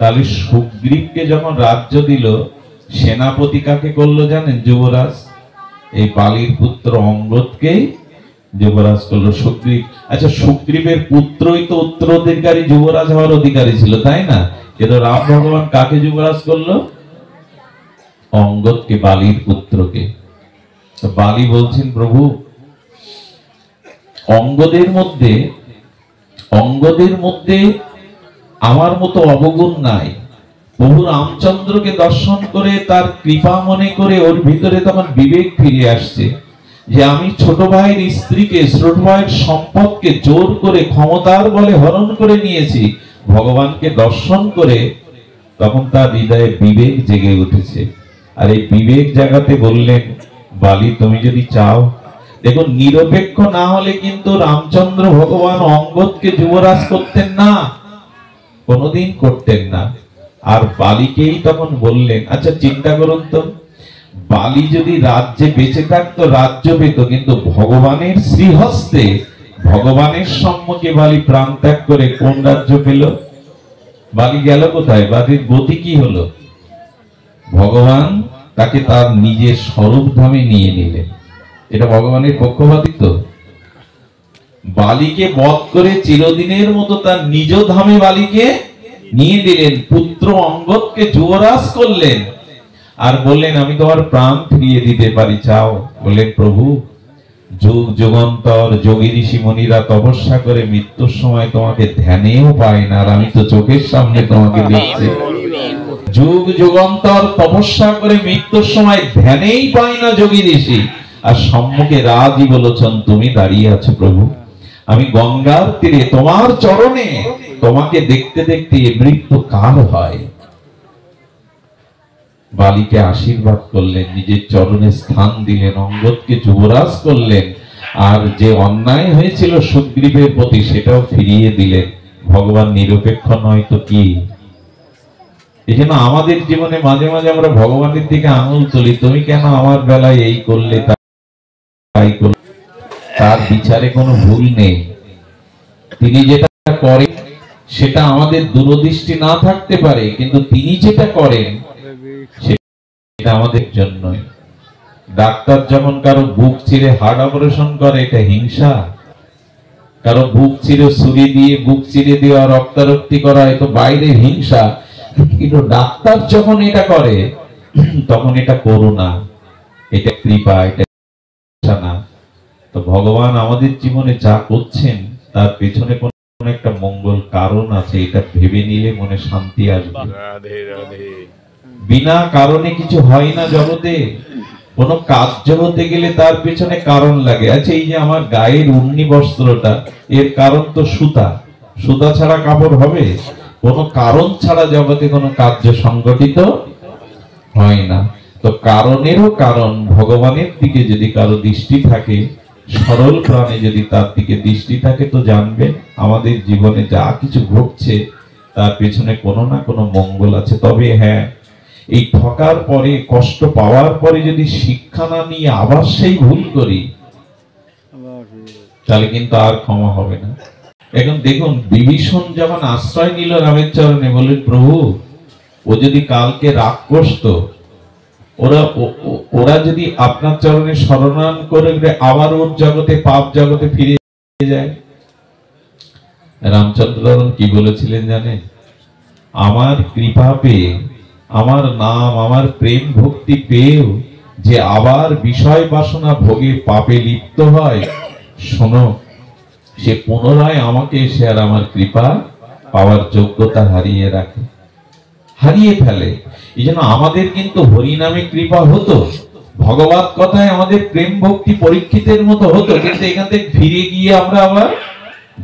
তাহলে সুগ্রীবকে যখন রাজ্য দিল, সেনাপতি কাকে করলো জানেন? যুবরাজ। এই বালির পুত্র অঙ্গদকে যুবরাজ করলো সুগ্রীব। আচ্ছা সুগ্রীবের পুত্রই তো উত্তরাধিকারী, যুবরাজ হওয়ার অধিকারী ছিল, তাই না? কিন্তু রাম ভগবান কাকে যুবরাজ করলো? অঙ্গদকে, বালির পুত্রকে। বালি বলছেন, প্রভু অঙ্গদের মধ্যে আমার মতো অবগুণ নাই। প্রভু রামচন্দ্রকে দর্শন করে তার কৃপা মনে করে ওর ভিতরে তখন বিবেক ফিরে আসছে যে আমি ছোট ভাইয়ের স্ত্রীকে, ছোট ভাইয়ের সম্পদকে জোর করে ক্ষমতার বলে হরণ করে নিয়েছি। ভগবানকে দর্শন করে তখন তার হৃদয়ে বিবেক জেগে উঠেছে। আর এই বিবেক জাগাতে বললেন, বালি তুমি যদি চাও, দেখুন নিরপেক্ষ না হলে কিন্তু রামচন্দ্র ভগবান অঙ্গদকে যুবরাজ করতেন না, কোনদিন করতেন না। আর বালিকেই তখন বললেন, আচ্ছা চিন্তা করুন তো, বালি যদি রাজ্যে বেঁচে থাকতো রাজ্য পেত, কিন্তু ভগবানের শ্রীহস্তে, ভগবানের সম্মুখে বালি প্রাণ ত্যাগ করে কোন রাজ্য পেল? বালি গেল কোথায়? বালির গতি কি হলো? ভগবান তাকে তার নিজের স্বরূপ ধামে নিয়ে নিলেন। এটা ভগবানের পক্ষপাতিত্ব। বালিকে বধ করে চিরদিনের মতো তার নিজ ধামে বালিকে নিয়ে দিলেন, পুত্র অঙ্গদকে যুবরাজ করলেন, আর বললেন আমি তোমার প্রাণ ফিরিয়ে দিতে পারি, চাও? বললেন, প্রভু যুগ যুগান্তর যোগী ঋষি মুনিরা তপস্যা করে মৃত্যুর সময় তোমাকে ধ্যানেও পায় না, আর আমি তো চোখের সামনে তোমাকে দেখছি। যুগ যুগান্তর তপস্যা করে মৃত্যুর সময় ধ্যানেই পায় না যোগী ঋষি, আর সম্মুখে রাজি বলেছেন তুমি দাঁড়িয়ে আছো। প্রভু আমি গঙ্গার তীরে তোমার চরণে, তোমাকে দেখতে দেখতে মৃত্যু কার হয়। বালিকে আশীর্বাদ করলেন, নিজের চরণে স্থান দিলেন, অঙ্গদকে যুবরাজ করলেন, আর যে অন্যায় হয়েছিল সুগ্রীবের প্রতি সেটাও ফিরিয়ে দিলেন। ভগবান নিরপেক্ষ নয় তো কি? এই জন্য আমাদের জীবনে মাঝে মাঝে আমরা ভগবানের দিকে আঙুল তুলি, তুমি কেন আমার বেলায় এই করলে, তাই করলে। তার বিচারে কোনো ভুল নেই। তিনি যেটা করেন সেটা আমাদের দূরদৃষ্টি না থাকতে পারে, কিন্তু তিনি যেটা করেন সেটা আমাদের জন্যই। ডাক্তার যখন কারো বুক চিরে হার্ট অপারেশন করে, এটা হিংসা? কারো বুক চিরে ছুরি দিয়ে বুক চিরে দেওয়া, রক্তারক্তি করা, এটা বাইরের হিংসা। কিন্তু ডাক্তার যখন এটা করে তখন এটা করুণা, এটা কৃপা, এটা না। তো ভগবান আমাদের জীবনে যা করছেন তার পেছনে কোন একটা মঙ্গল কারণ আছে, এটা ভেবে নিলে মনে শান্তি আসবে। বিনা কারণে কিছু হয় না জগতে। কোন কার্য হতে গেলে তার পেছনে কারণ লাগে। আচ্ছা এই যে আমার গায়ের উন্নি বস্ত্রটা, এর কারণ তো সুতা। সুতা ছাড়া কাপড় হবে? কোন কারণ ছাড়া জগতে কোনো কার্য সংগঠিত হয় না। তো কারণেরও কারণ ভগবানের দিকে যদি কারো দৃষ্টি থাকে, সরল প্রাণে যদি তার দিকে দৃষ্টি থাকে তো জানবেন আমাদের জীবনে যা কিছু ঘটছে তার পেছনে কোনো না কোনো মঙ্গল আছে। তবে হ্যাঁ, এই ঠকার পরে, কষ্ট পাওয়ার পরে যদি শিক্ষা না নিয়ে আবার সেই ভুল করি তাহলে কিন্তু আর ক্ষমা হবে না। এখন দেখুন, বিভীষণ যখন আশ্রয় নিল রামের চরণে, বললেন প্রভু ও যদি কালকে রাগ করতো, ওরা যদি আপনার চরণে শরণান করে আবার ওর জগতে, পাপ জগতে ফিরে যায়। রামচন্দ্র কি বলেছিলেন জানেন? আমার কৃপা পেয়ে, আমার নাম, আমার প্রেম ভক্তি পেয়েও যে আবার বিষয় বাসনা ভোগে পাপে লিপ্ত হয়, শোনো, সে পুনরায় আমাকে এসে আর আমার কৃপা পাওয়ার যোগ্যতা হারিয়ে রাখে, হারিয়ে ফেলে। এই জন্য আমাদের কিন্তু হরি নামে কৃপা হতো, ভগবত কথায় আমাদের প্রেম ভক্তি পরীক্ষিতের মতো হতো, কিন্তু এখান থেকে ফিরে গিয়ে আমরা আবার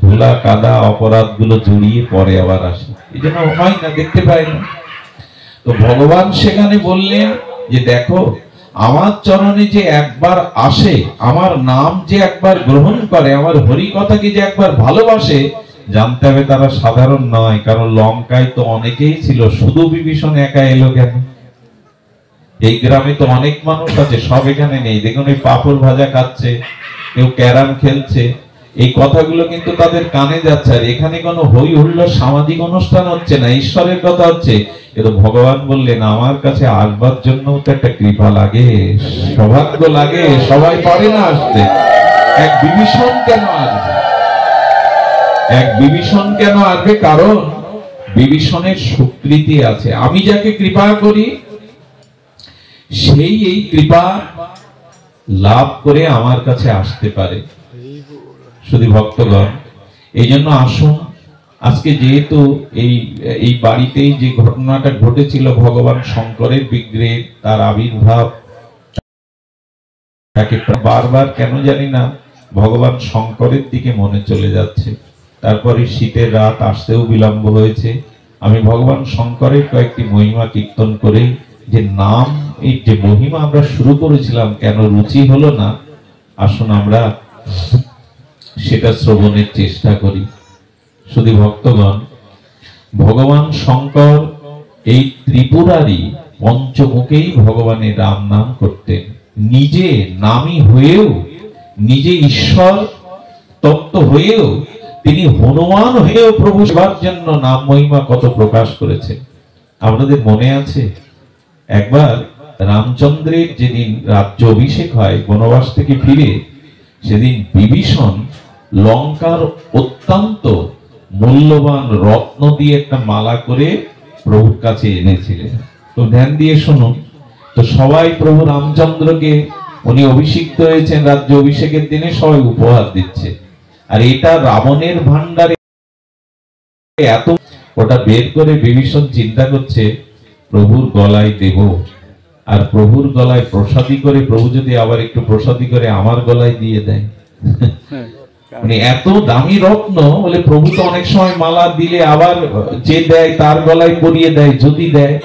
ধুলা কাদা অপরাধ গুলো জড়িয়ে পরে আবার আসি। এই জন্য হয় না, দেখতে পাই না। তো ভগবান সেখানে বললেন যে দেখো, আমার চরণে যে একবার আসে, আমার নাম যে একবার গ্রহণ করে, আমার হরি কথাকে যে একবার ভালোবাসে, জানতে হবে তারা সাধারণ নয়। কারণ লঙ্কায় তো অনেকেই ছিল, শুধু বিভীষণ একা এলো কেন? এই গ্রামে তো অনেক মানুষ আছে, সব এখানে নেই। দেখুন, এই পাপড় ভাজা খাচ্ছে, কেউ ক্যারাম খেলছে, এই কথাগুলো কিন্তু তাদের কানে যাচ্ছে। আর এখানে কোনো হই হুল্লোড় সামাজিক অনুষ্ঠান হচ্ছে না, ঈশ্বরের কথা হচ্ছে। কিন্তু ভগবান বললেন আমার কাছে আসবার জন্য তো একটা কৃপা লাগে, সৌভাগ্য লাগে, সবাই পারে না আসতে। এক বিভীষণ কেন আসবে? এক বিভীষণ কেন আসবে? কারণ বিভীষণের স্বীকৃতি আছে। আমি যাকে কৃপা করি সেই এই কৃপা লাভ করে আমার কাছে আসতে পারে। শুধু ভক্তগণ, এই জন্য আসুন, আজকে যেহেতু এই বাড়িতেই যে ঘটনাটা ঘটেছিল, ভগবান শঙ্করের বিগ্রহে তার আবির্ভাব, তাকে বারবার কেন জানি না ভগবান শঙ্করের দিকে মনে চলে যাচ্ছে। তারপরে শীতের রাত আসতেও বিলম্ব হয়েছে। আমি ভগবান শঙ্করের কয়েকটি মহিমা কীর্তন করে যে নাম, এই যে মহিমা আমরা শুরু করেছিলাম, কেন রুচি হলো না, আসুন আমরা সেটা শ্রবণের চেষ্টা করি। শুধু ভক্তগণ, ভগবান শঙ্কর এই ত্রিপুরারই পঞ্চমুখেই ভগবানের রাম নাম করতেন। নিজে নামী হয়েও, নিজে ঈশ্বর তত্ত্ব হয়েও, তিনি হনুমান হয়েও প্রভু সেবার জন্য নাম মহিমা কত প্রকাশ করেছেন। আপনাদের মনে আছে একবার রামচন্দ্রের যেদিন রাজ্য অভিষেক হয় বনবাস থেকে ফিরে, সেদিন বিভীষণ লঙ্কার অত্যন্ত মূল্যবান রত্ন দিয়ে একটা মালা করে প্রভুর কাছে এনেছিলেন। তো ধ্যান দিয়ে শুনুন। তো সবাই প্রভু রামচন্দ্রকে, উনি অভিষিক্ত হয়েছেন রাজ্য অভিষেকের দিনে, সবাই উপহার দিচ্ছে। আর এটা রাবণের ভান্ডারে এত, ওটা বের করে বিভীষণ চিন্তা করছে প্রভুর গলায় দেব। আর প্রভুর গলায় প্রসাদী করে, প্রভু যদি আবার একটু প্রসাদী করে আমার গলায় দিয়ে দেয়, মানে এত দামি রত্ন, বলে প্রভু তো অনেক সময় মালা দিলে আবার যে দেয় তার গলায় পরিয়ে দেয়, যদি দেয়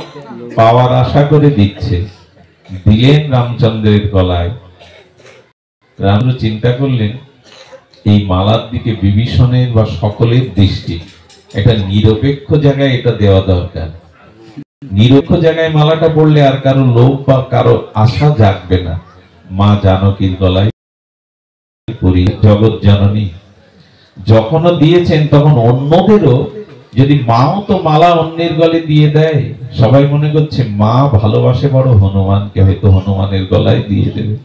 পাওয়ার আশা করে দিচ্ছে। দিলেন রামচন্দ্রের গলায়। রাম চিন্তা করলেন এই মালার দিকে বিভীষণের বা সকলের দৃষ্টি, এটা নিরপেক্ষ জায়গায় এটা দেওয়া দরকার। নিরপেক্ষ জায়গায় মালাটা পড়লে আর কারো লোভ বা কারো আশা জাগবে না। মা জানকীর গলায় পরি, জগৎ জননী যখনও দিয়েছেন, তখন অন্যদেরও, যদি মাও তো মালা অন্যের গলে দিয়ে দেয়, সবাই মনে করছে মা ভালোবাসে বড় হনুমানকে, হয়তো হনুমানের গলায় দিয়ে দেবে।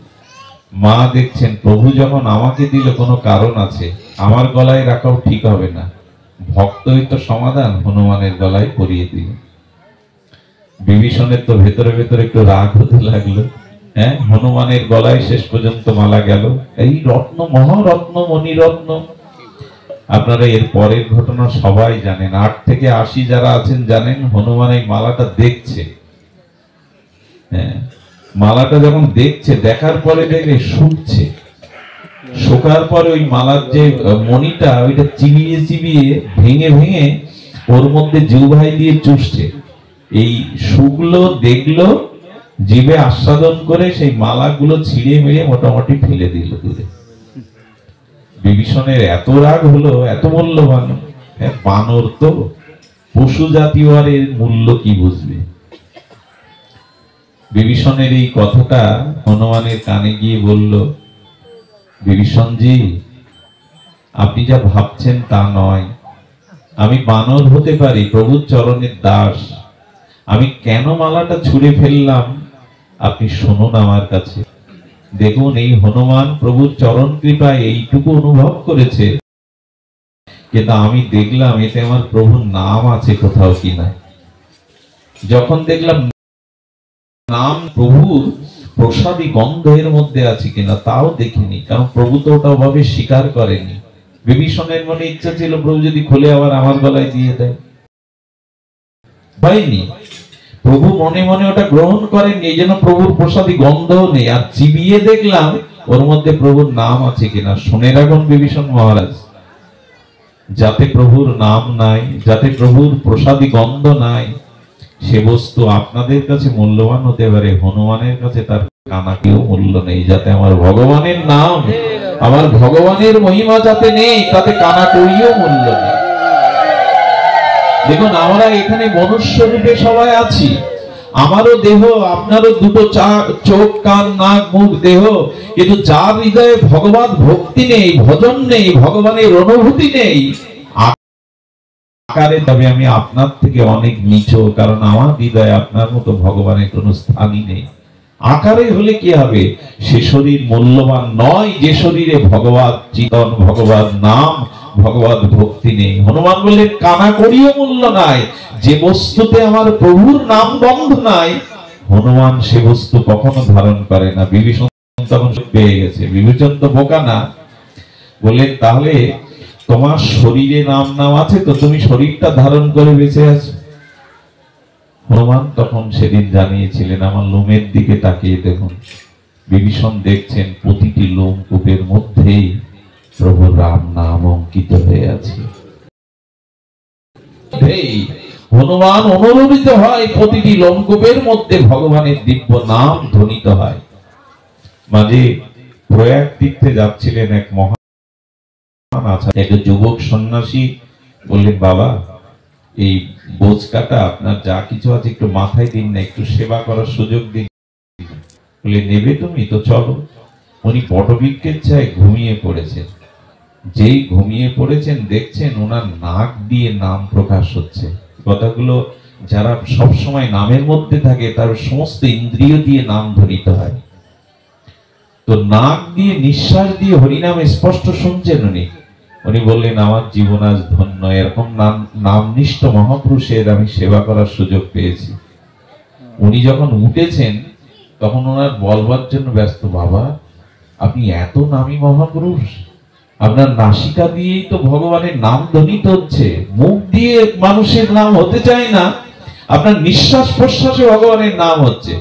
মা দেখছেন প্রভু যখন আমাকে দিল কোনো কারণ আছে, আমার গলায় রাখাও ঠিক হবে না, ভক্তই তো সমাধান, হনুমানের গলায় পরিয়ে দিল। বিভীষণের তো ভেতরে ভেতরে একটু রাগ হতে লাগলো। হ্যাঁ, হনুমানের গলায় শেষ পর্যন্ত মালা গেল। এই রত্ন, মহারত্ন, মণিরত্ন। আপনারা এর পরের ঘটনা সবাই জানেন, 8 থেকে 80 যারা আছেন জানেন, হনুমান এই মালাটা দেখছে। হ্যাঁ, মালাটা যখন দেখছে, দেখার পরে দেখে শুকছে, শোকার পরে ওই মালার যে মণিটা, ওইটা চিবিয়ে চিবিয়ে ভেঙে ভেঙে ওর মধ্যে জিহ্বায় দিয়ে চুষছে। এই শুকলো, দেখলো, জিভে আস্বাদন করে সেই মালাগুলো ছিঁড়ে মেরে মোটামুটি ফেলে দিল দূরে। বিভীষণের এত রাগ হলো, এত মূল্যবান, হ্যাঁ বানর তো পশু জাতীয়, আর এর মূল্য কি বুঝবে। বিভীষণের এই কথাটা হনুমানের কানে গিয়ে বলল, বিভীষণজি, আপনি যা ভাবছেন তা নয়। আমি বানর হতে পারি, প্রভুর চরণের দাস। আমি কেন মালাটা ছুঁড়ে ফেললাম আপনি শুনুন আমার কাছে। দেখুন, এই হনুমান প্রভুর চরণ কৃপায় এইটুকু অনুভব করেছে, কিন্তু আমি দেখলাম এতে আমার প্রভুর নাম আছে কোথাও কিনা। যখন দেখলাম নাম প্রভুর প্রসাদী গন্ধ এর মধ্যে আছে কিনা তাও দেখিনি, কারণ প্রভু তো ওটা ওভাবে স্বীকার করেনি। বিভীষণের মনে ইচ্ছা ছিল প্রভু যদি খুলে আবার আমার গলায় দিয়ে দেয়, হয়নি। প্রভু মনে মনে ওটা গ্রহণ করেননি, এই জন্য প্রভুর প্রসাদী গন্ধ নেই। আর চিবিয়ে দেখলাম ওর মধ্যে প্রভুর নাম আছে কিনা। শুনে রাখুন বিভীষণ মহারাজ, যাতে প্রভুর নাম নাই, যাতে প্রভুর প্রসাদী গন্ধ নাই, সে বস্তু আপনাদের কাছে মূল্যবান হতে পারে, হনুমানের কাছে তার কানাকেও মূল্য নেই। যাতে আমার ভগবানের নাম, আমার ভগবানের মহিমা যাতে নেই, তাতে কানাকড়িও মূল্য নেই। দেখুন, আমরা এখানে মনুষ্য রূপে সবাই আছি, আমারও দেহ, আপনারও দুটো চোখ, কান, নাক, মুখ, দেহ, কিন্তু যার হৃদয়ে ভগবান ভক্তি নেই, ভজন নেই, ভগবানের অনুভূতি নেই, আকারে তবে আমি আপনার থেকে অনেক নিচু, কারণ আমার হৃদয়ে আপনার মতো ভগবানের কোনো স্থানই নেই। আকারে হলে কি হবে? সে শরীর মূল্যবান নয় যে শরীরে ভগবান চিন্তন, ভগবান নাম, ভগবান ভক্তি নেই। হনুমান বললেন, কানা করিও মূল্য নাই, যে বস্তুতে আমার প্রভুর নাম গন্ধ নাই, হনুমান সে বস্তু কখনো ধারণ করে না। বিভীষণ তখন পেয়ে গেছে, বিভীষণ তো বোকা না। বললেন, তাহলে তোমার শরীরে নাম নাম আছে তো, তুমি শরীরটা ধারণ করে বেঁচে আছো। হনুমান তখন সেদিন জানিয়েছিলেন, আমার লোমের দিকে তাকিয়ে দেখুন। বিভীষণ দেখছেন প্রতিটি লোমকূপের মধ্যেই প্রভুর রাম নাম অঙ্কিত হয়ে আছে। হনুমান অনুরোধিত হয়, প্রতিটি লোমকূপের মধ্যে ভগবানের দিব্য নাম ধ্বনিত হয়। মাঝে প্রয়াগ তীর্থে যাচ্ছিলেন এক মহান আচার্য, এক যুবক সন্ন্যাসী বললেন, বাবা এই বোঝ কাটা আপনার যা কিছু আছে একটু মাথায় দিন না, একটু সেবা করার সুযোগ দিন। বলে, নেবে তুমি তো চলো। উনি বটবৃক্ষের ছায় ঘুমিয়ে পড়েছেন। যেই ঘুমিয়ে পড়েছেন দেখছেন ওনার নাক দিয়ে নাম প্রকাশ হচ্ছে। কথাগুলো যারা সব সময় নামের মধ্যে থাকে তার সমস্ত ইন্দ্রিয় দিয়ে নাম ধ্বনিত হয়। তো নাক দিয়ে নিঃশ্বাস দিয়ে হরিনাম স্পষ্ট শুনছেন উনি। উনি বললেন, আমার জীবন আজ ধন্য, এরকম নামনিষ্ঠ মহাপুরুষের আমি সেবা করার সুযোগ পেয়েছি। উনি যখন উঠেছেন তখন ওনার বলবার জন্য ব্যস্ত, বাবা আপনি এত নামী মহাপুরুষ, আপনার নাসিকা দিয়েই তো ভগবানের নাম ধ্বনিত হচ্ছে, মুখ দিয়ে মানুষের নাম হতে চায় না, আপনার নিঃশ্বাস প্রশ্বাসে ভগবানের নাম হচ্ছে।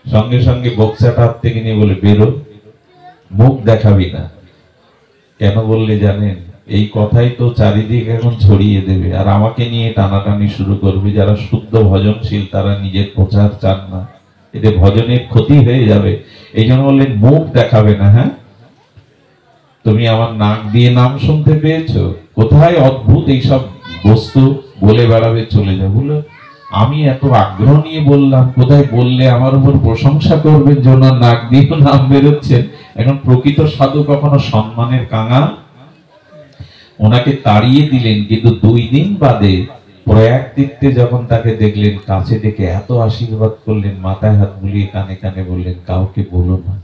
সঙ্গে সঙ্গে বক্সাটা হাত থেকে নিয়ে বলে, বেরো, মুখ দেখাবি না। কেন বললে জানেন? এই কথাই তো চারিদিকে এখন ছড়িয়ে দেবে, আর আমাকে নিয়ে টানাটানি শুরু করবে। যারা শুদ্ধ ভজনশীল তারা নিজের প্রচার চান না, এতে ভজনের ক্ষতি হয়ে যাবে। এই জন্য বললেন, মুখ দেখাবে না। হ্যাঁ, তুমি আমার নাক দিয়ে নাম শুনতে পেয়েছো, কোথায় অদ্ভুত এইসব বস্তু বলে বেড়াবে, চলে যাবে। বলে, আমি এত আগ্রহ নিয়ে বললাম, কোথায় বললে আমার উপর প্রশংসা করবেন যে ওনার নাক দিয়ে নাম বেরোচ্ছেন। এখন প্রকৃত সাধু কখনো সম্মানের কাঙাল। ওনাকে তাড়িয়ে দিলেন, কিন্তু 2 দিন বাদে প্রয়াগ তীর্থে যখন তাকে দেখলেন, কাছে ডেকে এত আশীর্বাদ করলেন, মাথায় হাত বুলিয়ে কানে কানে বললেন, কাউকে বলো না।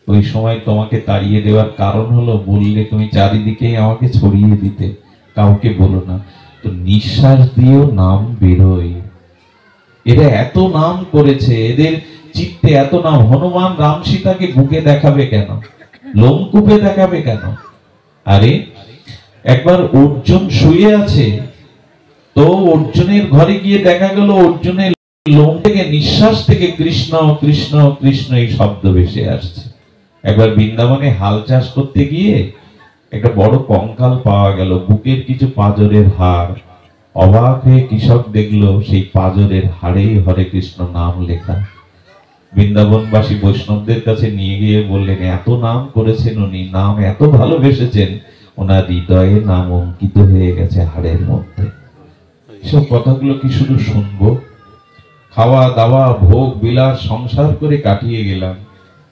ওই সময় তোমাকে তাড়িয়ে দেওয়ার কারণ হলো, বললে তুমি চারিদিকেই আমাকে ছড়িয়ে দিতে, কাউকে বলো না। তো নিঃশ্বাস দিয়েও নাম বেরোয়। এরা এত নাম করেছে, এদের চিত্তে এত নাম। হনুমান রাম সীতাকে বুকে দেখাবে কেন, লোমকূপে দেখাবে কেন? আরে একবার অর্জুন শুয়ে আছে, তো অর্জুনের ঘরে গিয়ে দেখা গেল অর্জুনের লোম থেকে, নিঃশ্বাস থেকে কৃষ্ণ কৃষ্ণ কৃষ্ণ এই শব্দ ভেসে আসছে। একবার বৃন্দাবনে হাল চাষ করতে গিয়ে একটা বড় কঙ্কাল পাওয়া গেল, বুকের কিছু পাঁজরের হাড়। অবাক হয়ে কৃষক দেখলো সেই পাঁজরের হাড়েই হরে কৃষ্ণ নাম লেখা। বৃন্দাবনবাসী বৈষ্ণবদের কাছে নিয়ে গিয়ে বললেন, এত নাম করেছেন উনি, নাম এত ভালোবেসেছেন, ওনার হৃদয়ে নাম অঙ্কিত হয়ে গেছে হাড়ের মধ্যে। সব কথাগুলো কি শুধু শুনবো? খাওয়া দাওয়া ভোগ বিলাস সংসার করে কাটিয়ে গেলাম,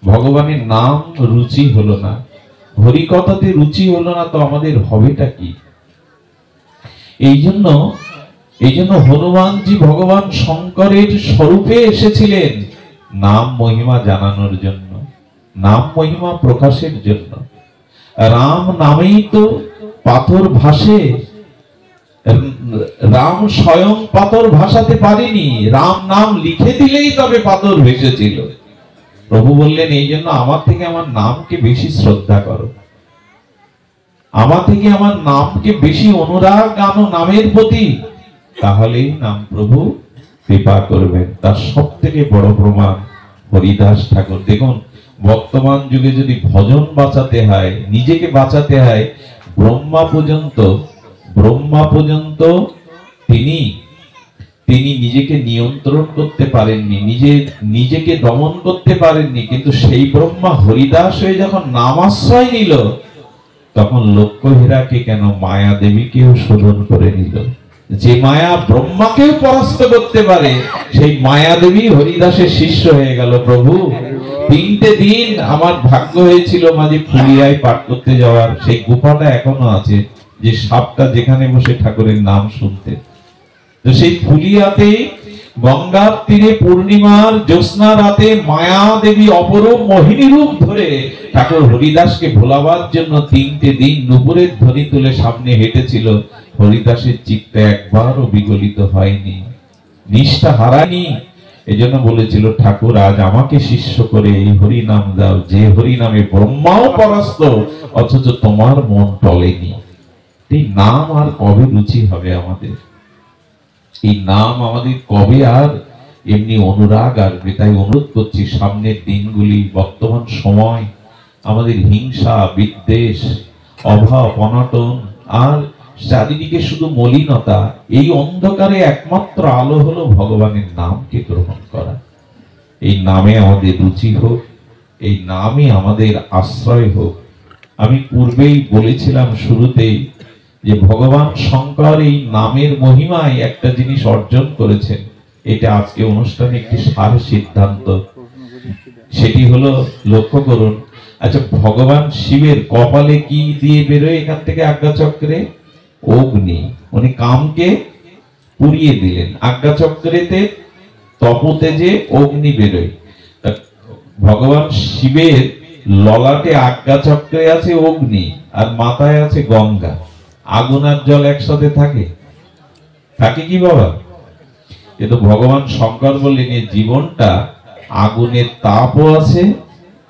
ভগবানের নাম রুচি হলো না, হরিকথাতে রুচি হলো না, তো আমাদের হবেটা কি? এই জন্য হনুমানজি ভগবান শঙ্করের স্বরূপে এসেছিলেন নাম মহিমা জানানোর জন্য, নাম মহিমা প্রকাশের জন্য। রাম নামেই তো পাথর ভাসে, রাম স্বয়ং পাথর ভাসাতে পারেনি, রাম নাম লিখে দিলেই তবে পাথর ভেসেছিল। প্রভু বললেন, এই জন্য আমার থেকে আমার নামকে বেশি শ্রদ্ধা করো, আমার থেকে আমার নামকে বেশি অনুরাগ আনো নামের প্রতি, তাহলেই নাম প্রভু কৃপা করবেন। তার সব থেকে বড় প্রমাণ হরিদাস ঠাকুর। দেখুন, বর্তমান যুগে যদি ভজন বাঁচাতে হয়, নিজেকে বাঁচাতে হয়, ব্রহ্মা পর্যন্ত তিনি নিজেকে নিয়ন্ত্রণ করতে পারেননি, নিজেকে দমন করতে পারেননি, কিন্তু সেই ব্রহ্মা হরিদাস হয়ে যখন নামাশ্রয় নিল, তখন লক্ষ্যহীরাকে কেন মায়া দেবীকেও শোধন করে নিল। যে মায়া ব্রহ্মাকেও পরাস্ত করতে পারে, সেই মায়া দেবী হরিদাসের শিষ্য হয়ে গেল। প্রভু, 3টে দিন আমার ভাগ্য হয়েছিল মাঝে ফুলিয়ায় পাঠ করতে যাওয়ার, সেই গুফাটা এখনো আছে, যে সাপটা যেখানে বসে ঠাকুরের নাম শুনতে। তো সেই ফুলিয়াতে গঙ্গার তীরে পূর্ণিমার জ্যোৎস্না রাতে মায়া দেবী অপরূপ মোহিনী রূপ ধরে ঠাকুর হরিদাসকে ভোলাবার জন্য 3টে দিন নুপুরের ধ্বনি তুলে সামনে হেঁটেছিল। হরিদাসের চিত্তে একবারও বিগলিত হয়নি, নিষ্ঠা হারায়নি। এজন্য বলেছিল, ঠাকুর আজ আমাকে শিষ্য করে এই হরি নাম দাও, যে হরি নামে ব্রহ্মাও পরাস্ত, অথচ তোমার মন টলেনি। এই নাম আর কবে রুচি হবে আমাদের? এই নাম আমাদের কবে আর এমনি অনুরাগ আসবে? তাই অনুরোধ করছি, সামনের দিনগুলি, বর্তমান সময় আমাদের হিংসা বিদ্বেষ অভাব অনটন আর চারিদিকে শুধু মলিনতা, এই অন্ধকারে একমাত্র আলো হলো ভগবানের নামকে গ্রহণ করা। এই নামে আমাদের রুচি হোক, এই নামই আমাদের আশ্রয় হোক। আমি পূর্বেই বলেছিলাম শুরুতেই যে ভগবান শঙ্কর এই নামের মহিমায় একটা জিনিস অর্জন করেছেন। এটা আজকে অনুষ্ঠানে একটি সার সিদ্ধান্ত, সেটি হলো, লক্ষ্য করুন, আচ্ছা ভগবান শিবের কপালে কি দিয়ে বেরোয় এখান থেকে আজ্ঞাচক্রে? অগ্নি। উনি কামকে পুড়িয়ে দিলেন, আজ্ঞাচক্রেতে তপতেজে অগ্নি বেরোয়। ভগবান শিবের ললাটে আজ্ঞাচক্রে আছে অগ্নি, আর মাথায় আছে গঙ্গা। আগুন আর জল একসাথে থাকে? থাকে কি বাবা? কিন্তু ভগবান শঙ্কর বললেন, এই জীবনটা আগুনের তাপও আছে,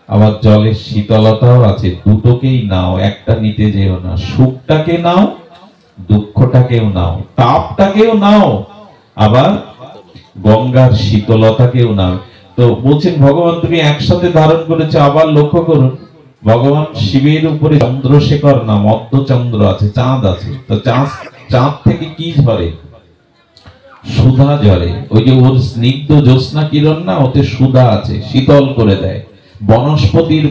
আবার জলের শীতলতাও আছে, দুটোকেই নাও, একটা নিতে যেও না। সুখটাকে নাও, দুঃখটাকেও নাও, তাপটাকেও নাও, আবার গঙ্গার শীতলতাকেও নাও। তো বলছেন ভগবান তুমি একসাথে ধারণ করেছো। আবার লক্ষ্য করুন, ভগবান শিবের উপরে চন্দ্রশেখর নাম, অর্ধচন্দ্র আছে, চাঁদ আছে। তো চাঁদ থেকে কি ঝরে? সুধা ঝরে। ওই যে ওর স্নিগ্ধ জ্যোৎস্না কিরণ না, ওতে সুধা আছে, শীতল করে দেয়।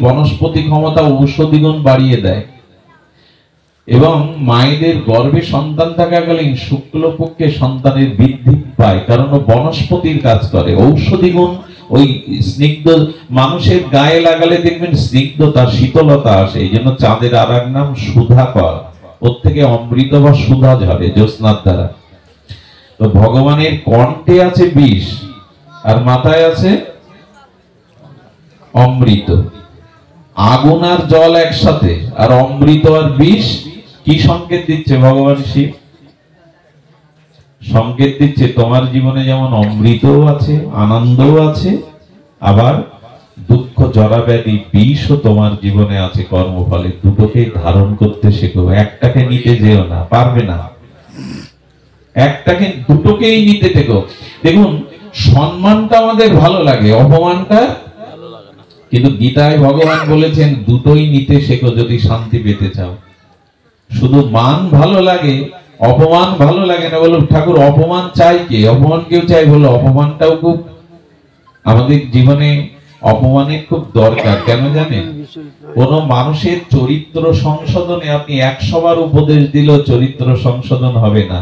বনস্পতি ক্ষমতা ঔষধি গুণ বাড়িয়ে দেয়। এবং মায়েদের গর্ভে সন্তান থাকাকালীন শুক্লপক্ষে সন্তানের বৃদ্ধি পায়, কারণ ও বনস্পতির কাজ করে। ঔষধি গুণ ওই স্নিগ্ধ মানুষের গায়ে লাগালে দেখবেন স্নিগ্ধতা শীতলতা আসে। এই জন্য চাঁদের আর এক নাম সুধাকর, ওর থেকে অমৃত বা সুধা ঝরে জ্যোৎস্নার দ্বারা। তো ভগবানের কণ্ঠে আছে বিষ, আর মাথায় আছে অমৃত। আগুন আর জল একসাথে, আর অমৃত আর বিষ কি সংকেত দিচ্ছে ভগবান শিব? সংকেত দিচ্ছে তোমার জীবনে যেমন অমৃতও আছে, আনন্দও আছে, আবার দুঃখ জরা ব্যাধি বিষও তোমার জীবনে আছে কর্মফলে। দুটোকেই ধারণ করতে শেখো, একটাকে নিতে যেও না, পারবে না। দুটোকেই নিতে শেখো। দেখুন, সম্মানটা আমাদের ভালো লাগে, অপমানটা কিন্তু গীতায় ভগবান বলেছেন দুটোই নিতে শেখো যদি শান্তি পেতে চাও। শুধু মান ভালো লাগে, অপমান ভালো লাগে না। বলো ঠাকুর অপমান চাই কে? অপমান কেউ চাই? বলো অপমানটাও খুব আমাদের জীবনে অপমানের খুব দরকার, কেন জানেন? কোন মানুষের চরিত্র সংশোধনে আপনি 100 বার উপদেশ দিলেও চরিত্র সংশোধন হবে না,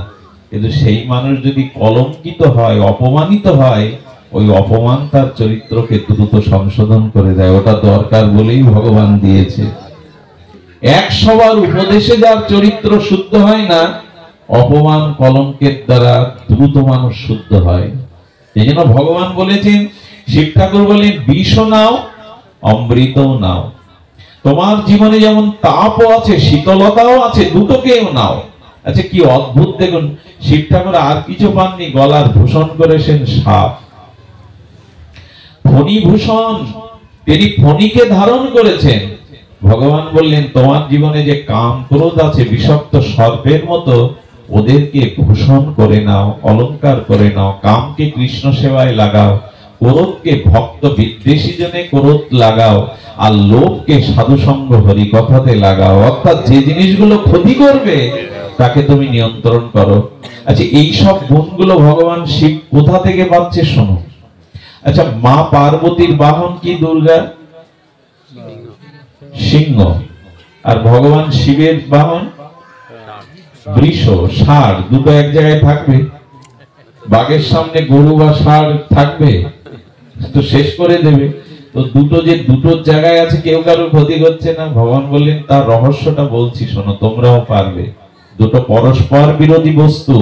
কিন্তু সেই মানুষ যদি কলঙ্কিত হয়, অপমানিত হয়, ওই অপমান তার চরিত্রকে দ্রুত সংশোধন করে দেয়। ওটা দরকার বলেই ভগবান দিয়েছে। 100 বার উপদেশে যার চরিত্র শুদ্ধ হয় না, অপমান কলঙ্কের দ্বারা দ্রুত মানুষ শুদ্ধ হয়। এই জন্য ভগবান বলেছেন, শিব ঠাকুর বলেন, বিষও নাও অমৃতও নাও। তোমার জীবনে যেমন তাপও আছে, শীতলতাও আছে, দুটোকেও নাও। আচ্ছা, কি অদ্ভুত দেখুন, শিব ঠাকুর আর কিছু পাননি, গলার ভূষণ করেছেন সাপ। ফণিভূষণ, তিনি ফণিকে ধারণ করেছেন। ভগবান বললেন, তোমার জীবনে যে কাম ক্রোধ আছে বিষাক্ত সর্পের মতো, ওদেরকে ভূষণ করে নাও, অলংকার করে নাও। কামকে কৃষ্ণ সেবায় লাগাও, ক্রোধকে ভক্ত বিদ্বেষী জনে ক্রোধ লাগাও, আর লোভকে সাধু সঙ্গ হরি কথাতে লাগাও। অর্থাৎ যে জিনিসগুলো ক্ষতি করবে তাকে তুমি নিয়ন্ত্রণ করো। আচ্ছা, এই সব গুণগুলো ভগবান শিব কোথা থেকে পাচ্ছে শোনো। আচ্ছা, মা পার্বতীর বাহন কি? দুর্গা সিংহ। আর ভগবান শিবের বাহন বৃষ, ষাঁড়। দুটো এক জায়গায় থাকবে? বাঘের সামনে গরু বা ষাঁড় থাকবে? তো শেষ করে দেবে। তো দুটো যে দুটোর জায়গায় আছে, কেউ কারোর ক্ষতি করছে না। ভগবান বললেন, তার রহস্যটা বলছি শোনো, তোমরাও পারবে। দুটো পরস্পর বিরোধী বস্তু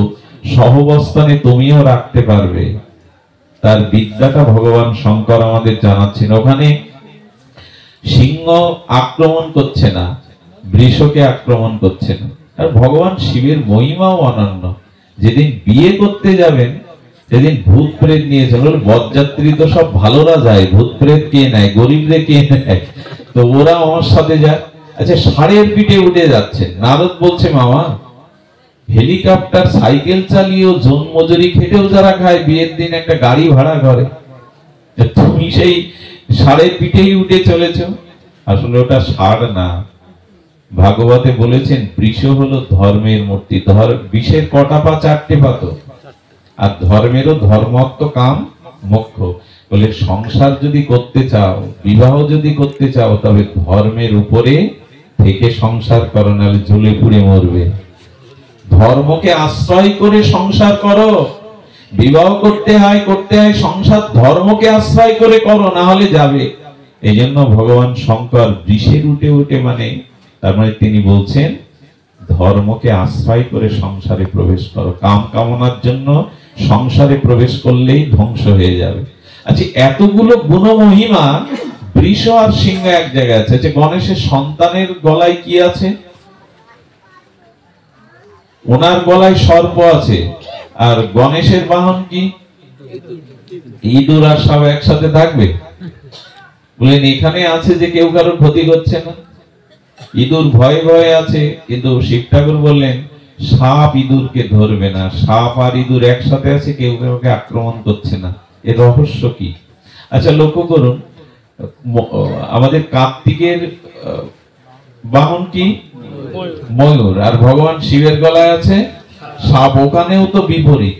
সহাবস্থানে তুমিও রাখতে পারবে। তার বিদ্যাটা ভগবান শঙ্কর আমাদের জানাচ্ছেন। ওখানে সিংহ আক্রমণ করছে না, বৃষকে আক্রমণ করছে না। আর ভগবান শিবের মহিমাও অনন্য। যেদিন বিয়ে করতে যাবেন, সেদিন ভূত প্রেত নিয়ে চলো। বরযাত্রী তো সব ভালোরা যায়, ভূত প্রেত কে নেয়? গরিবরে কে নেয়? তো ওরা আমার সাথে যায়। আচ্ছা, ষাঁড়ের পিঠে উঠে যাচ্ছে। নারদ বলছে, মামা, হেলিকপ্টার সাইকেল চালিয়েও জন মজুরি খেটেও যারা খায়, বিয়ের দিন একটা গাড়ি ভাড়া করে, তুমি সেই ষাঁড়ের পিঠেই উঠে চলেছ। আসলে ওটা ষাঁড় না। ভাগবতে বলেছেন, বৃষ হলো ধর্মের মূর্তি। বিষের কটা পা? 4টে পা। তো আর ধর্মেরও ধর্মত্ব কাম মোক্ষ। বলে সংসার যদি করতে চাও, বিবাহ যদি করতে চাও, তবে ধর্মের উপরে থেকে সংসার করো, নাহলে জ্বলে পুড়ে মরবে। ধর্মকে আশ্রয় করে সংসার করো। বিবাহ করতে হয় সংসার ধর্মকে আশ্রয় করে করো, না হলে যাবে। এই জন্য ভগবান শঙ্কর বৃষের উঠে উঠে, তার মানে তিনি বলছেন, ধর্মকে আশ্রয় করে সংসারে প্রবেশ করো। কাম কামনার জন্য সংসারে প্রবেশ করলেই ধ্বংস হয়ে যাবে। আচ্ছা, এতগুলো গুণ মহিমা বৃষ আর সিংহ এক জায়গায় আছে। আচ্ছা, গণেশের সন্তানের গলায় কি আছে? ওনার গলায় সর্প আছে। আর গণেশের বাহন কি? ইঁদুর। আর সব একসাথে থাকবে? বলেন, এখানে আছে যে কেউ কারোর ক্ষতি করছে না। ইঁদুর ভয়ে ভয়ে আছে, কিন্তু শিব ঠাকুর বললেন, সাপ ইঁদুরকে ধরবে না। সাপ আর ইঁদুর একসাথে আছে, কেউ কাউকে আক্রমণ করছে না। এর রহস্য কি? আচ্ছা, লক্ষ্য করুন, আমাদের কার্তিকের বাহন কি? ময়ূর। আর ভগবান শিবের গলায় আছে সাপ। ওখানেও তো বিপরীত।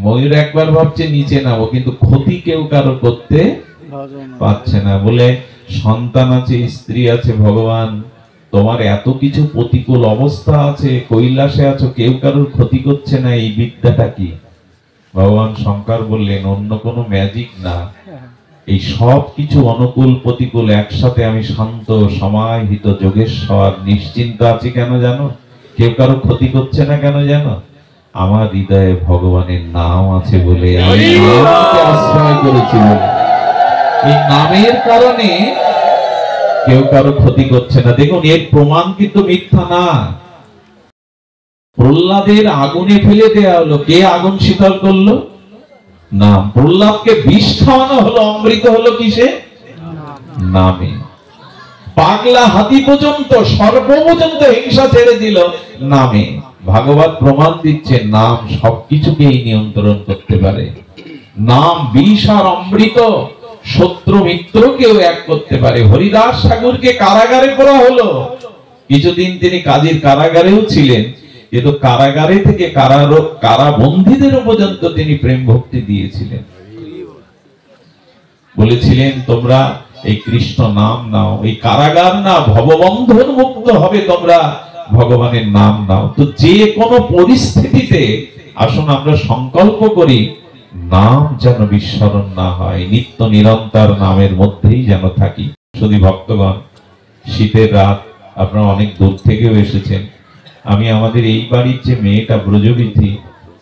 ময়ূর একবার ভাবছে নিচে নামো, কিন্তু ক্ষতি কেউ কারো করতে পারছে না। বলে, সন্তান আছে, স্ত্রী আছে, ভগবান তোমার এত কিছু প্রতিকূল অবস্থা আছে, কৈলাসে আছো, কেউ কারোর ক্ষতি করছে না। এই বিদ্যাটা কি? ভগবান শঙ্কর বললেন, অন্য কোনো ম্যাজিক না। এই সব কিছু অনুকূল প্রতিকূল একসাথে আমি শান্ত সমাহিত যোগেশ্বর নিশ্চিন্ত আছি। কেন জানো? কেউ কারো ক্ষতি করছে না। কেন জানো? আমার হৃদয়ে ভগবানের নাম আছে বলে, আমি নামকে আশ্রয় করেছি বলে। এই নামের কারণে কেউ কারো ক্ষতি করছে না। দেখুন, এর প্রমাণ কিন্তু মিথ্যা না। প্রহ্লাদের আগুনে ফেলে দেওয়া হলো, কে আগুন শীতল করলো? নাম। প্রহ্লাদকে বিষ খাওয়ানো হলো, অমৃত হলো কিসে? নামে। পাগলা হাতি পর্যন্ত, সর্ব পর্যন্ত হিংসা ছেড়ে দিল নামে। ভাগবত প্রমাণ দিচ্ছে, নাম সবকিছুকেই নিয়ন্ত্রণ করতে পারে। নাম বিষ আর অমৃত, শত্রু মিত্রকেও এক করতে পারে। হরিদাস ঠাকুরকে কারাগারে পড়া হলো, কিছুদিন তিনি কাজীর কারাগারেও ছিলেন, কিন্তু কারাগারে থেকে কারাবন্দীদের পর্যন্ত তিনি প্রেম ভক্তি দিয়েছিলেন। বলেছিলেন তোমরা এই কৃষ্ণ নাম নাও, এই কারাগার না ভববন্ধন মুক্ত হবে তোমরা ভগবানের নাম নাও। তো যে কোনো পরিস্থিতিতে আসুন আমরা সংকল্প করি নাম যেন বিস্মরণ না হয়, নিত্য নিরন্তর নামের মধ্যেই যেন থাকি। শুধু ভক্তগণ, শীতের রাত, আপনারা অনেক দূর থেকেও এসেছেন। আমি আমাদের এই বাড়ির যে মেয়েটা ব্রজবিধি,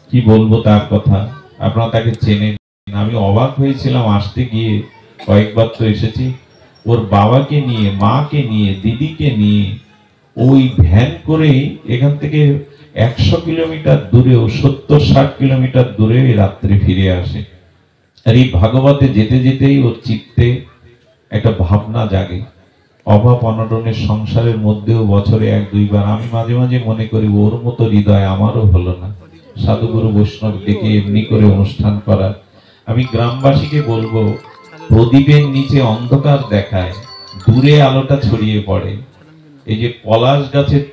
কি বলবো তার কথা, আপনারা তাকে চেনেন। আমি অবাক হয়েছিলাম আসতে গিয়ে, কয়েকবার তো এসেছি, ওর বাবাকে নিয়ে, মাকে নিয়ে, দিদিকে নিয়ে ওই ভ্যান করে এখান থেকে 100 কিলোমিটার দূরেও, 70-60 কিলোমিটার দূরে রাত্রে ফিরে আসে। আর এই ভাগবতে যেতে যেতেই ওর চিত্তে একটা ভাবনা জাগে। অভাব অনটনের সংসারের মধ্যেও বছরে 1-2 বার আমি মাঝে মাঝে মনে করি ওর মতো হৃদয় আমারও হলো না, সাধুগুরু বৈষ্ণব ডেকে এমনি করে অনুষ্ঠান করা। আমি গ্রামবাসীকে বলবো, প্রদীপের নিচে অন্ধকার দেখায়, দূরে আলোটা ছড়িয়ে পড়ে। এই যে পলাশ গাছের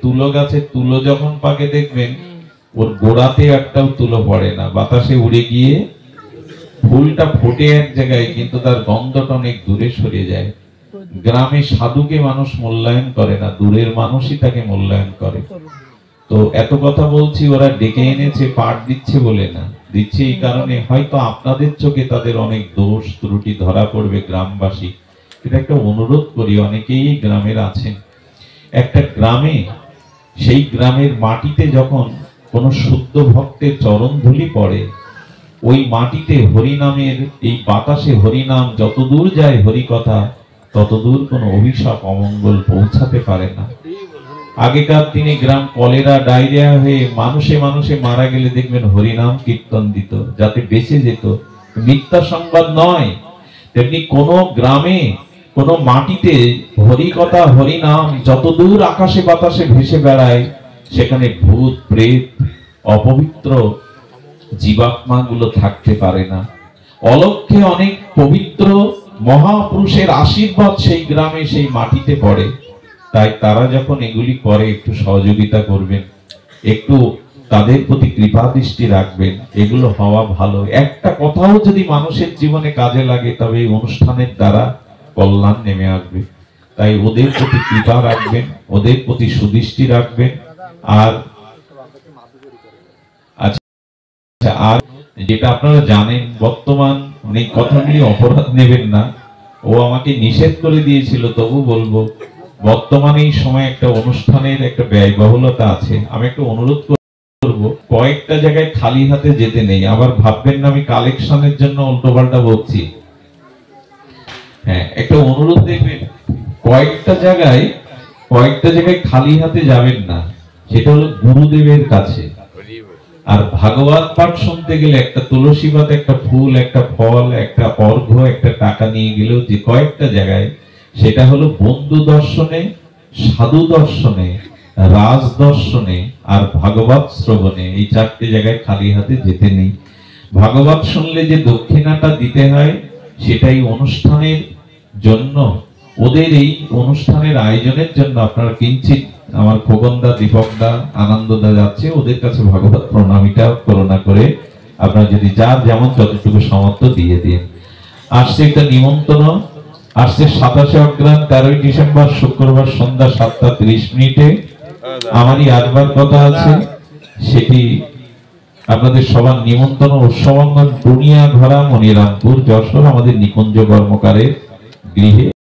তুলো যখন পাকে দেখবেন ওর গোড়াতে একটাও তুলো পড়ে না, বাতাসে উড়ে গিয়ে ফুলটা ফোটে এক জায়গায়, কিন্তু তার গন্ধটা অনেক দূরে সরে যায়। গ্রামে সাধুকে মানুষ মূল্যায়ন করে না, দূরের মানুষই তাকে মূল্যায়ন করে। তো এত কথা বলছি, ওরা ডেকে এনেছে পাঠ দিচ্ছে বলে না, দিচ্ছে এই কারণে হয়তো আপনাদের চোখে তাদের অনেক দোষ ত্রুটি ধরা পড়বে গ্রামবাসী। এটা একটা অনুরোধ করি, অনেকেই গ্রামের আছেন, একটা গ্রামে, সেই গ্রামের মাটিতে যখন কোনো শুদ্ধ ভক্তের চরণ ধুলি পড়ে, ওই মাটিতে হরিনামের, এই বাতাসে হরিনাম যতদূর যায় হরি কথা, ততদূর কোনো অভিশাপ অমঙ্গল পৌঁছাতে পারে না। আগেকার দিনে গ্রাম কলেরা ডায়রিয়া হয়ে মানুষে মানুষে মারা গেলে দেখবেন হরিনাম কীর্তন দিত যাতে বেঁচে যেত, মিথ্যা সংবাদ নয়। তেমনি কোন গ্রামে, কোন মাটিতে হরি কথা, হরিনাম যতদূর আকাশে বাতাসে ভেসে বেড়ায়, সেখানে ভূত প্রেত অপবিত্র জীবাত্মা গুলো থাকতে পারে না। অলক্ষ্যে অনেক পবিত্র মহাপুরুষের আশীর্বাদ সেই গ্রামে, সেই মাটিতে পড়ে। তাই তারা যখন এগুলি করে একটু সহযোগিতা করবেন, একটু তাদের প্রতি কৃপা দৃষ্টি রাখবেন, এগুলো হওয়া ভালো। একটা কথাও যদি মানুষের জীবনে কাজে লাগে, তবে এই অনুষ্ঠানের দ্বারা কল্যাণ নেমে আসবে। তাই ওদের প্রতি কৃপা রাখবেন, ওদের প্রতি সুদৃষ্টি রাখবেন। আর আচ্ছা, আর যেটা আপনারা জানেন, বর্তমান অনেক কথা নিয়ে অপরাধ নেবেন না, ও আমাকে নিষেধ করে দিয়েছিল, তবু বলবো, বর্তমানে এই সময় একটা অনুষ্ঠানের একটা ব্যয়বহুলতা আছে। আমি একটা অনুরোধ করব, কয়েকটা জায়গায় খালি হাতে যেতে নেই। আবার ভাববেন না আমি কালেকশনের জন্য উল্টোপাল্টা বলছি। হ্যাঁ, একটা অনুরোধ, দেখবেন কয়েকটা জায়গায় খালি হাতে যাবেন না, সেটা হলো গুরুদেবের কাছে। আর ভাগবত পাঠ শুনতে গেলে একটা তুলসী পাতা, একটা ফুল, একটা ফল, একটা অর্ঘ্য, একটা টাকা নিয়ে গেলেও যে কয়েকটা জায়গায়, সেটা হলো বন্ধু দর্শনে, সাধু দর্শনে, রাজ দর্শনে আর ভাগবত শ্রবণে। এই 4টে জায়গায় খালি হাতে যেতে নেই। ভাগবত শুনলে যে দক্ষিণাটা দিতে হয়, সেটাই অনুষ্ঠানের জন্য, ওদের এই অনুষ্ঠানের আয়োজনের জন্য আপনারা কিঞ্চিত, আমার খোকনদা, দীপকদা, আনন্দদা যাচ্ছে, ওদের কাছে ভাগবত প্রণামীটা করুণা করে আপনারা যদি যার যেমন যতটুকু সামর্থ্য দিয়ে দিন। আসছে একটা নিমন্ত্রণ, আসছে 27 অগ্রহায়ণ 13ই ডিসেম্বর শুক্রবার সন্ধ্যা 7:30 আমারই আসবার কথা আছে। সেটি আপনাদের সবার নিমন্ত্রণ, উৎসবাঙ্গন, দুনিয়া ঘরা, মনিরামপুর, যশোর, আমাদের নিকুঞ্জ কর্মকারের গৃহে।